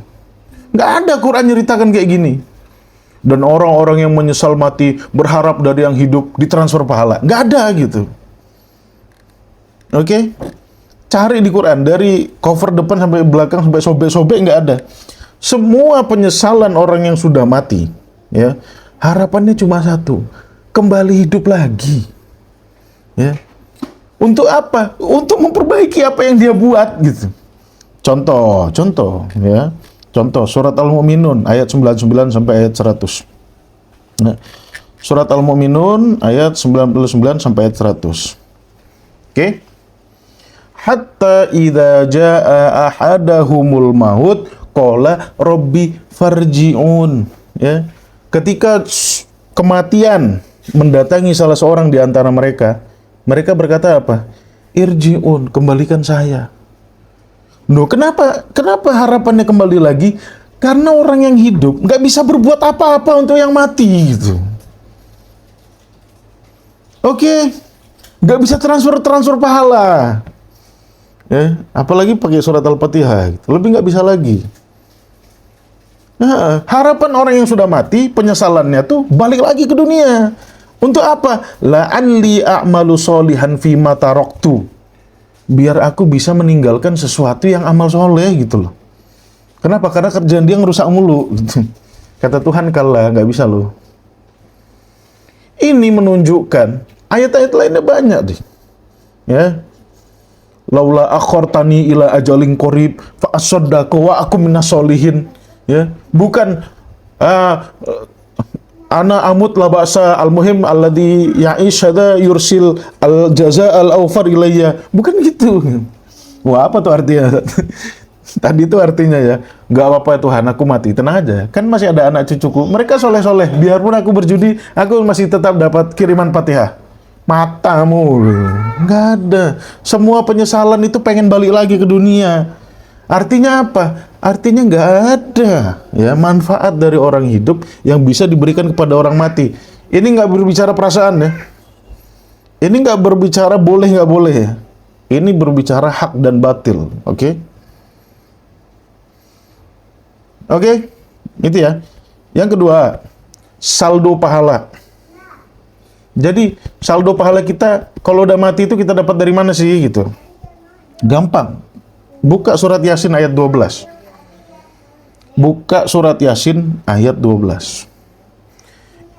[SPEAKER 1] Nggak ada Quran nyeritakan kayak gini. Dan orang-orang yang menyesal mati berharap dari yang hidup ditransfer pahala. Nggak ada gitu. Oke? Cari di Quran, dari cover depan sampai belakang, sampai sobek-sobek nggak ada. Semua penyesalan orang yang sudah mati, ya, harapannya cuma satu, kembali hidup lagi. Ya. Untuk apa? Untuk memperbaiki apa yang dia buat gitu. Contoh ya. Contoh surat Al-Mu'minun ayat 99 sampai ayat 100. Nah, surat Al-Mu'minun ayat 99 sampai ayat 100. Oke. Hatta idza jaa ahadahumul maut qala rabbi farji'un, ya. Ketika kematian mendatangi salah seorang di antara mereka, mereka berkata apa? Irji'un, kembalikan saya. Loh, kenapa harapannya kembali lagi? Karena orang yang hidup nggak bisa berbuat apa-apa untuk yang mati gitu. Oke, nggak bisa transfer pahala. Ya, apalagi pakai surat Al-Fatihah, gitu. Lebih nggak bisa lagi. Nah, harapan orang yang sudah mati, penyesalannya tuh balik lagi ke dunia. Untuk apa? La'alli a'malu solihan fima taroktu. Biar aku bisa meninggalkan sesuatu yang amal soleh gitu loh. Kenapa? Karena kerjaan dia ngerusak mulu. Gitu. Kata Tuhan, kalah, nggak bisa loh. Ini menunjukkan, ayat-ayat lainnya banyak deh. Ya. Laula akhortani ila ajalin qorib fa asaddaqu wa aku minas solihin. Ya, bukan ana amut la ba'sa al muhim alladhi ya'ish hada yursil al jaza al awfar ilayya. Bukan gitu. Wah, apa tuh artinya? Tadi itu artinya ya, nggak apa-apa Tuhan, aku mati, tenang aja. Kan masih ada anak cucuku, mereka soleh-soleh. Biarpun aku berjudi, aku masih tetap dapat kiriman Fatihah. Matamu, nggak ada. Semua penyesalan itu pengen balik lagi ke dunia. Artinya apa? Artinya nggak ada ya manfaat dari orang hidup yang bisa diberikan kepada orang mati. Ini nggak berbicara perasaan ya. Ini nggak berbicara boleh nggak boleh ya. Ini berbicara hak dan batil. Oke? Oke? Itu ya. Yang kedua, saldo pahala. Jadi saldo pahala kita kalau udah mati itu kita dapat dari mana sih gitu? Gampang. Buka surat Yasin ayat 12. Buka surat Yasin ayat 12.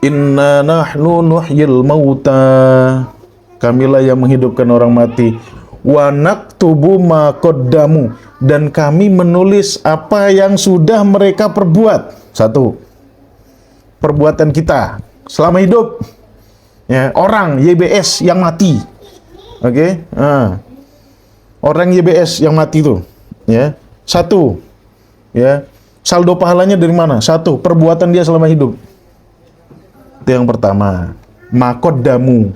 [SPEAKER 1] Inna nahnu nuhyil mauta. Kamilah yang menghidupkan orang mati. Wa naktubu ma qaddamu. Dan kami menulis apa yang sudah mereka perbuat. Satu. Perbuatan kita selama hidup. Ya, orang YBS yang mati. Oke? Orang YBS yang mati itu. Ya. Satu. Ya. Saldo pahalanya dari mana? Satu, perbuatan dia selama hidup. Itu yang pertama. Makodamu.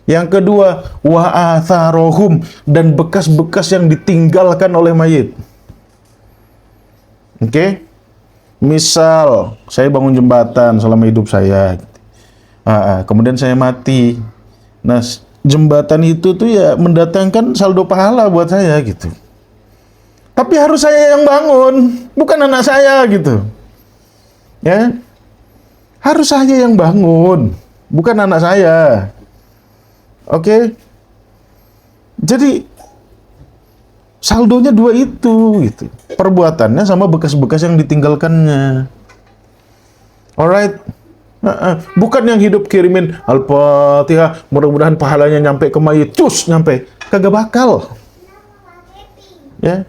[SPEAKER 1] Yang kedua, wa atharohum, dan bekas-bekas yang ditinggalkan oleh mayit. Oke? Misal, saya bangun jembatan selama hidup saya. Kemudian saya mati. Nah, jembatan itu tuh ya mendatangkan saldo pahala buat saya gitu. Tapi harus saya yang bangun, bukan anak saya gitu. Ya. Harus saya yang bangun, bukan anak saya. Oke. Jadi saldonya dua itu gitu. Perbuatannya sama bekas-bekas yang ditinggalkannya. Alright. Bukan yang hidup kirimin Al-Fatihah, mudah-mudahan pahalanya nyampe ke mayit, cus nyampe. Kagak bakal. Ya.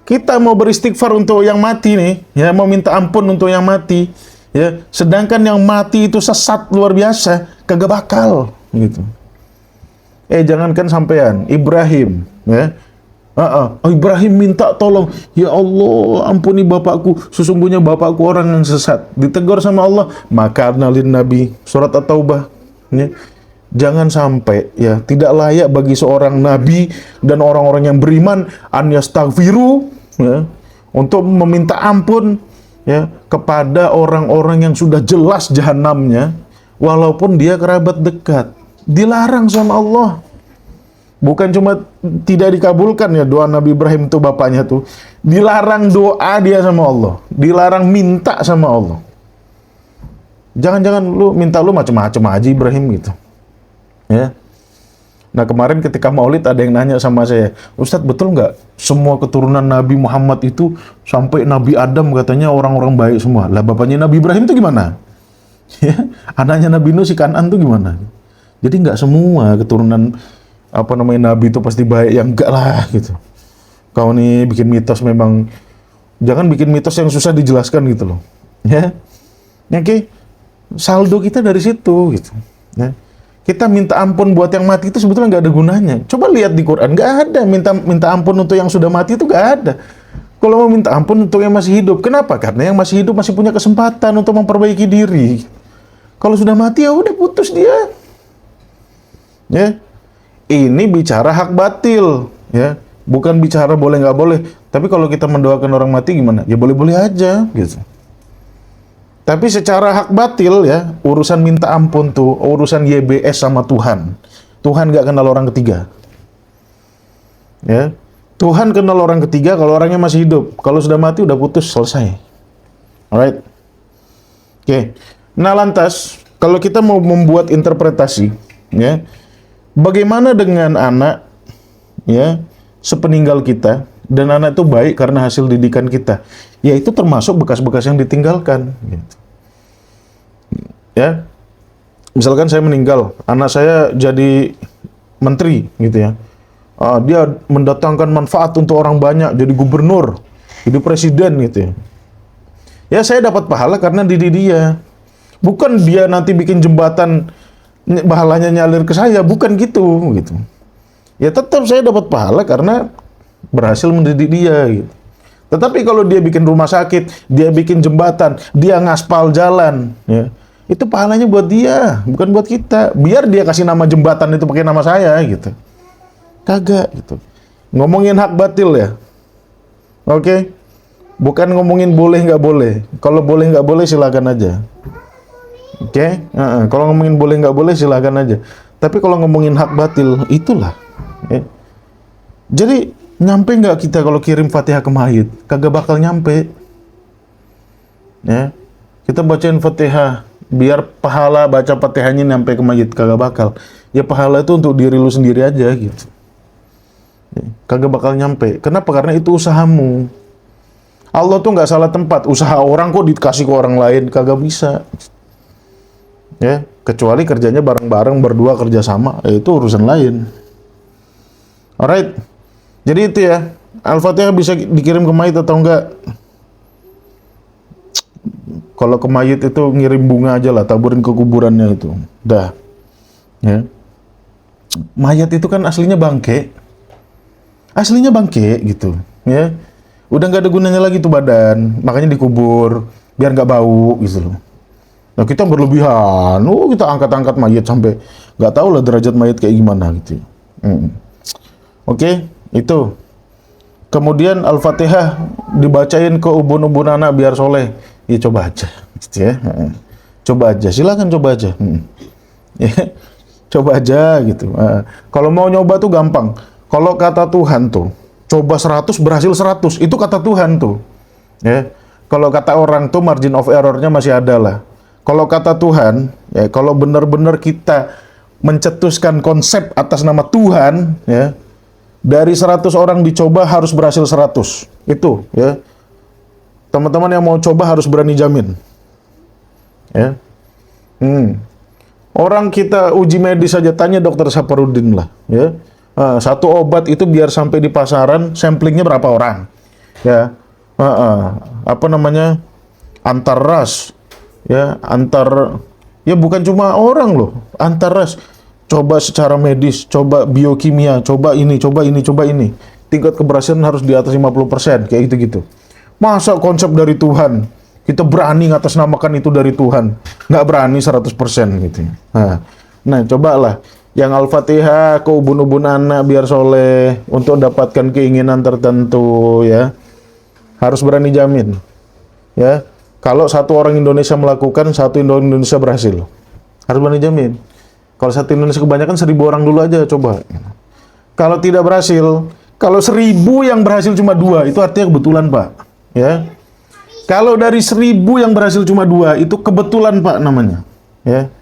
[SPEAKER 1] Kita mau beristighfar untuk yang mati nih, ya, mau minta ampun untuk yang mati, ya. Sedangkan yang mati itu sesat luar biasa, kagak bakal, gitu. Jangankan sampean, Ibrahim, ya. Ibrahim minta tolong, ya Allah, ampuni bapakku, sesungguhnya bapakku orang yang sesat. Ditegur sama Allah, maka nalin Nabi, surat At-Taubah, ya. Jangan sampai ya tidak layak bagi seorang nabi dan orang-orang yang beriman an yastaghfiru, ya, untuk meminta ampun ya kepada orang-orang yang sudah jelas jahanamnya walaupun dia kerabat dekat. Dilarang sama Allah. Bukan cuma tidak dikabulkan ya doa Nabi Ibrahim itu bapaknya tuh. Dilarang doa dia sama Allah. Dilarang minta sama Allah. Jangan-jangan lu minta lu macam-macam aja Ibrahim gitu. Ya. Nah kemarin ketika Maulid ada yang nanya sama saya, Ustadz betul nggak semua keturunan Nabi Muhammad itu sampai Nabi Adam katanya orang-orang baik semua? Lah bapaknya Nabi Ibrahim itu gimana? Ya, anaknya Nabi Nuh si Kanan tuh gimana? Jadi nggak semua keturunan Nabi itu pasti baik, yang enggak lah gitu. Kau nih bikin mitos, memang jangan bikin mitos yang susah dijelaskan gitu loh. Ya, oke. Saldo kita dari situ gitu. Ya. Kita minta ampun buat yang mati itu sebetulnya nggak ada gunanya. Coba lihat di Quran, nggak ada minta ampun untuk yang sudah mati itu nggak ada. Kalau mau minta ampun untuk yang masih hidup, kenapa? Karena yang masih hidup masih punya kesempatan untuk memperbaiki diri. Kalau sudah mati ya udah putus dia. Ya, ini bicara hak batil. Ya, Bukan bicara boleh nggak boleh, tapi kalau kita mendoakan orang mati gimana? Ya boleh-boleh aja gitu. Tapi secara hak batil ya, urusan minta ampun tuh, urusan YBS sama Tuhan. Tuhan nggak kenal orang ketiga. Ya, Tuhan kenal orang ketiga kalau orangnya masih hidup. Kalau sudah mati udah putus, selesai. Alright. Oke. Nah lantas, kalau kita mau membuat interpretasi, ya, bagaimana dengan anak, ya, sepeninggal kita, dan anak itu baik karena hasil didikan kita, ya itu termasuk bekas-bekas yang ditinggalkan. Gitu. Ya, misalkan saya meninggal, anak saya jadi menteri, gitu ya. Dia mendatangkan manfaat untuk orang banyak, jadi gubernur, jadi presiden, gitu ya. Ya saya dapat pahala karena didik dia. Bukan dia nanti bikin jembatan, pahalanya nyalir ke saya, bukan gitu. Ya tetap saya dapat pahala karena berhasil mendidik dia gitu. Tetapi kalau dia bikin rumah sakit, dia bikin jembatan, dia ngaspal jalan, ya, itu pahalanya buat dia, bukan buat kita. Biar dia kasih nama jembatan itu pakai nama saya gitu. Kagak gitu. Ngomongin hak batil ya. Oke. Bukan ngomongin boleh nggak boleh. Kalau boleh nggak boleh silakan aja. Oke. Kalau ngomongin boleh nggak boleh silakan aja. Tapi kalau ngomongin hak batil, itulah. Ya. Jadi nyampe nggak kita kalau kirim Fatihah ke mayit? Kagak bakal nyampe. Ya, kita bacain Fatihah biar pahala baca Fatihahnya nyampe ke mayit, kagak bakal. Ya pahala itu untuk diri lu sendiri aja gitu. Ya, kagak bakal nyampe. Kenapa? Karena itu usahamu. Allah tuh nggak salah tempat. Usaha orang kok dikasih ke orang lain, kagak bisa. Ya, kecuali kerjanya bareng-bareng berdua kerjasama, ya itu urusan lain. Alright. Jadi itu ya, Al-Fatihah bisa dikirim ke mayit atau enggak? Kalau ke mayit itu ngirim bunga aja lah, taburin ke kuburannya itu. Dah. Ya. Mayat itu kan aslinya bangke. Aslinya bangke gitu, ya. Udah nggak ada gunanya lagi tuh badan, makanya dikubur biar nggak bau gitu loh. Nah, kita berlebihan. Kita angkat-angkat mayat sampai nggak tahu lah derajat mayat kayak gimana gitu. Oke. Itu. Kemudian Al-Fatihah dibacain ke ubun-ubun anak biar soleh. Ya coba aja, gitu ya. Coba aja, silakan coba aja. Ya, coba aja gitu. Kalau mau nyoba tuh gampang. Kalau kata Tuhan tuh, coba 100 berhasil 100. Itu kata Tuhan tuh. Ya. Kalau kata orang tuh margin of error-nya masih ada lah. Kalau kata Tuhan, ya kalau benar-benar kita mencetuskan konsep atas nama Tuhan, ya. Dari 100 orang dicoba harus berhasil 100. Itu, ya. Teman-teman yang mau coba harus berani jamin. Ya. Orang kita uji medis saja, tanya dokter Saparudin lah, ya. Satu obat itu biar sampai di pasaran, samplingnya berapa orang? Ya. Apa namanya? Antar ras. Ya, ya bukan cuma orang loh, antar ras. Coba secara medis, coba biokimia, coba ini. Tingkat keberhasilan harus di atas 50%, kayak gitu-gitu. Masa konsep dari Tuhan, kita berani ngatasnamakan itu dari Tuhan, nggak berani 100% gitu. Nah, cobalah. Yang Al-Fatihah ke ubun-ubun anak biar soleh, untuk dapatkan keinginan tertentu, ya. Harus berani jamin. Ya, kalau satu orang Indonesia melakukan, satu Indonesia berhasil. Harus berani jamin. Kalau satu Indonesia kebanyakan 1.000 orang dulu aja coba. Kalau tidak berhasil, kalau 1.000 yang berhasil cuma 2, itu artinya kebetulan Pak. Ya. Kalau dari 1.000 yang berhasil cuma 2, itu kebetulan Pak namanya. Ya.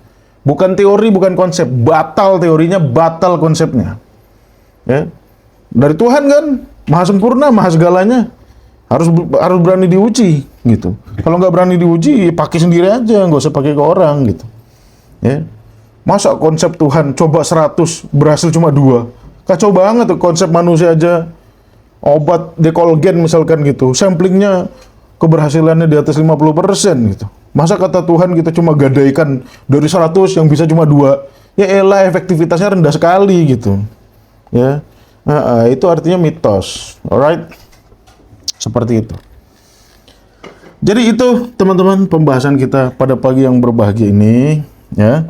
[SPEAKER 1] Bukan teori, bukan konsep. Batal teorinya, batal konsepnya. Ya. Dari Tuhan kan, maha sempurna, maha segalanya. Harus berani diuji gitu. Kalau nggak berani diuji, pakai sendiri aja, nggak usah pakai ke orang gitu. Ya. Masa konsep Tuhan coba 100 berhasil cuma 2? Kacau banget tuh konsep manusia aja. Obat dekolgen misalkan gitu, samplingnya keberhasilannya di atas 50% gitu. Masa kata Tuhan kita cuma gadaikan dari 100 yang bisa cuma 2? Ya elah, efektivitasnya rendah sekali gitu. Ya. Itu artinya mitos. Alright? Seperti itu. Jadi itu teman-teman pembahasan kita pada pagi yang berbahagia ini, ya.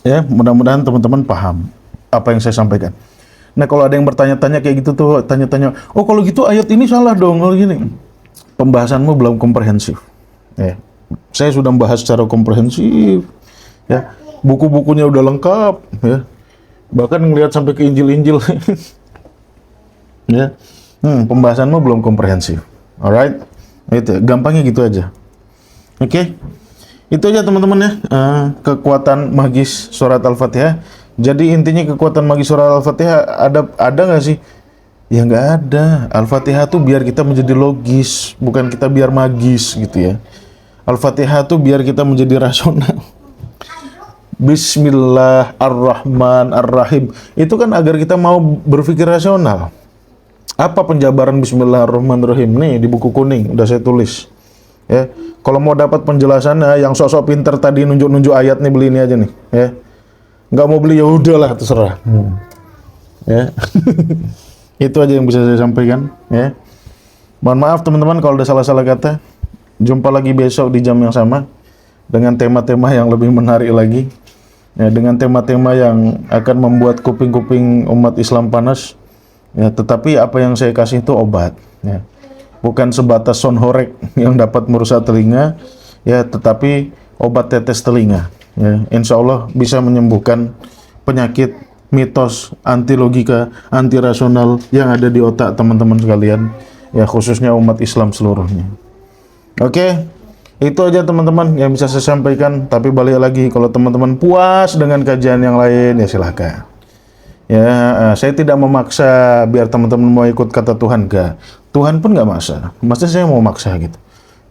[SPEAKER 1] Ya, mudah-mudahan teman-teman paham apa yang saya sampaikan. Nah, kalau ada yang bertanya-tanya kayak gitu tuh, tanya-tanya, oh kalau gitu ayat ini salah dong, kalau gini. Pembahasanmu belum komprehensif. Ya. Saya sudah membahas secara komprehensif. Ya, buku-bukunya udah lengkap. Ya, bahkan ngelihat sampai ke Injil-Injil. Ya, pembahasanmu belum komprehensif. Alright, itu gampangnya gitu aja. Oke. Itu aja teman-teman ya, kekuatan magis surat Al-Fatihah. Jadi intinya kekuatan magis surat Al-Fatihah ada nggak sih? Ya nggak ada. Al-Fatihah tuh biar kita menjadi logis, bukan kita biar magis gitu ya. Al-Fatihah tuh biar kita menjadi rasional. Bismillahirrahmanirrahim. Itu kan agar kita mau berpikir rasional. Apa penjabaran Bismillahirrahmanirrahim? Nih di buku kuning udah saya tulis. Ya, kalau mau dapat penjelasannya, yang sosok pinter tadi nunjuk-nunjuk ayat nih, beli ini aja nih, ya. Nggak mau beli ya udahlah, terserah. Ya, itu aja yang bisa saya sampaikan. Ya, mohon maaf teman-teman kalau ada salah-salah kata. Jumpa lagi besok di jam yang sama dengan tema-tema yang lebih menarik lagi. Ya, dengan tema-tema yang akan membuat kuping-kuping umat Islam panas. Ya, tetapi apa yang saya kasih itu obat. Ya. Bukan sebatas sound horeg yang dapat merusak telinga, ya, tetapi obat tetes telinga. Ya, insya Allah bisa menyembuhkan penyakit mitos, anti logika, anti rasional yang ada di otak teman-teman sekalian, ya khususnya umat Islam seluruhnya. Oke, itu aja teman-teman yang bisa saya sampaikan. Tapi balik lagi, kalau teman-teman puas dengan kajian yang lain, ya silahkan. Ya, saya tidak memaksa biar teman-teman mau ikut kata Tuhan, enggak. Tuhan pun nggak maksa. Maksudnya saya mau maksa gitu.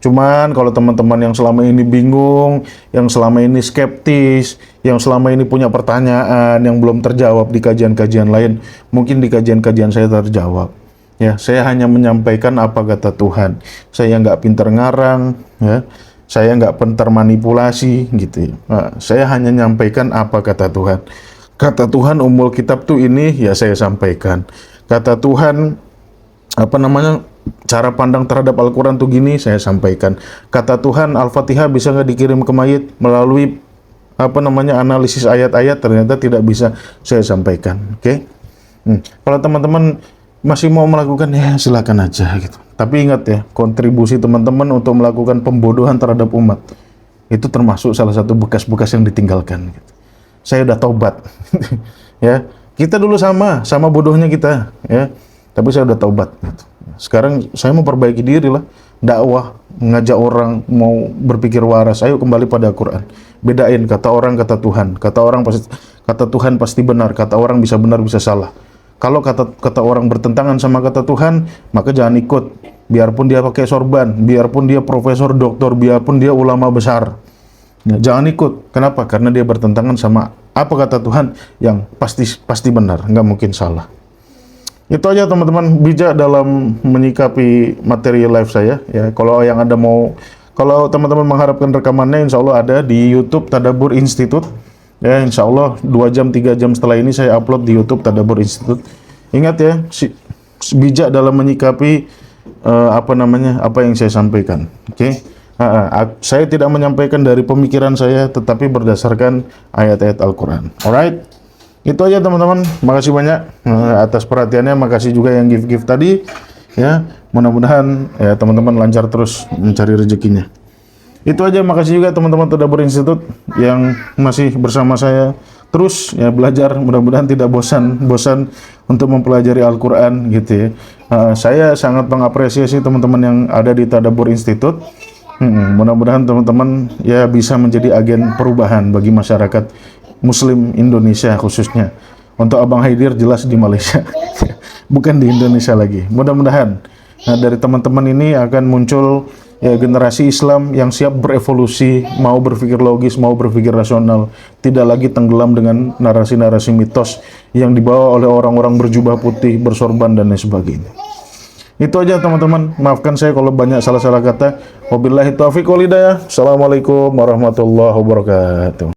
[SPEAKER 1] Cuman kalau teman-teman yang selama ini bingung, yang selama ini skeptis, yang selama ini punya pertanyaan yang belum terjawab di kajian-kajian lain, mungkin di kajian-kajian saya terjawab. Ya, saya hanya menyampaikan apa kata Tuhan. Saya nggak pinter ngarang, ya. Saya nggak pinter manipulasi, gitu. Ya. Nah, saya hanya menyampaikan apa kata Tuhan. Kata Tuhan Ummul Kitab tuh ini, ya saya sampaikan. Kata Tuhan, cara pandang terhadap Al-Quran tuh gini, saya sampaikan. Kata Tuhan Al-Fatihah bisa nggak dikirim ke mayit melalui analisis ayat-ayat, ternyata tidak bisa, saya sampaikan. Oke. Kalau teman-teman masih mau melakukan, ya silakan aja gitu. Tapi ingat ya, kontribusi teman-teman untuk melakukan pembodohan terhadap umat itu termasuk salah satu bekas-bekas yang ditinggalkan gitu. Saya udah taubat. Ya, kita dulu sama bodohnya kita, ya. Tapi saya udah taubat gitu. Sekarang saya mau perbaiki diri lah, dakwah, mengajak orang mau berpikir waras. Ayo kembali pada Al-Quran. Bedain kata orang, kata Tuhan. Kata Tuhan pasti benar, kata orang bisa benar, bisa salah. Kalau kata orang bertentangan sama kata Tuhan, maka jangan ikut. Biarpun dia pakai sorban, biarpun dia profesor, doktor, biarpun dia ulama besar. Ya, jangan ikut. Kenapa? Karena dia bertentangan sama apa kata Tuhan yang pasti benar, nggak mungkin salah. Itu aja teman-teman, bijak dalam menyikapi materi live saya. Ya, kalau teman-teman mengharapkan rekamannya, insya Allah ada di YouTube Tadabbur Institute. Ya, insya Allah 2 jam 3 jam setelah ini saya upload di YouTube Tadabbur Institute. Ingat ya, bijak dalam menyikapi apa yang saya sampaikan. Oke. Saya tidak menyampaikan dari pemikiran saya, tetapi berdasarkan ayat-ayat Al-Quran. Alright, itu aja teman-teman. Makasih banyak atas perhatiannya. Makasih juga yang gift tadi. Ya, mudah-mudahan ya teman-teman lancar terus mencari rezekinya. Itu aja. Makasih juga teman-teman Tadabbur Institute yang masih bersama saya terus ya belajar. Mudah-mudahan tidak bosan untuk mempelajari Al-Quran gitu ya. Saya sangat mengapresiasi teman-teman yang ada di Tadabbur Institute. Mudah-mudahan teman-teman ya bisa menjadi agen perubahan bagi masyarakat Muslim Indonesia khususnya. Untuk Abang Haidir jelas di Malaysia, bukan di Indonesia lagi. Mudah-mudahan dari teman-teman ini akan muncul ya generasi Islam yang siap berevolusi, mau berpikir logis, mau berpikir rasional, tidak lagi tenggelam dengan narasi-narasi mitos yang dibawa oleh orang-orang berjubah putih, bersorban dan lain sebagainya. Itu aja teman-teman, maafkan saya kalau banyak salah-salah kata. Wabillahi taufiq wal hidayah. Assalamualaikum warahmatullahi wabarakatuh.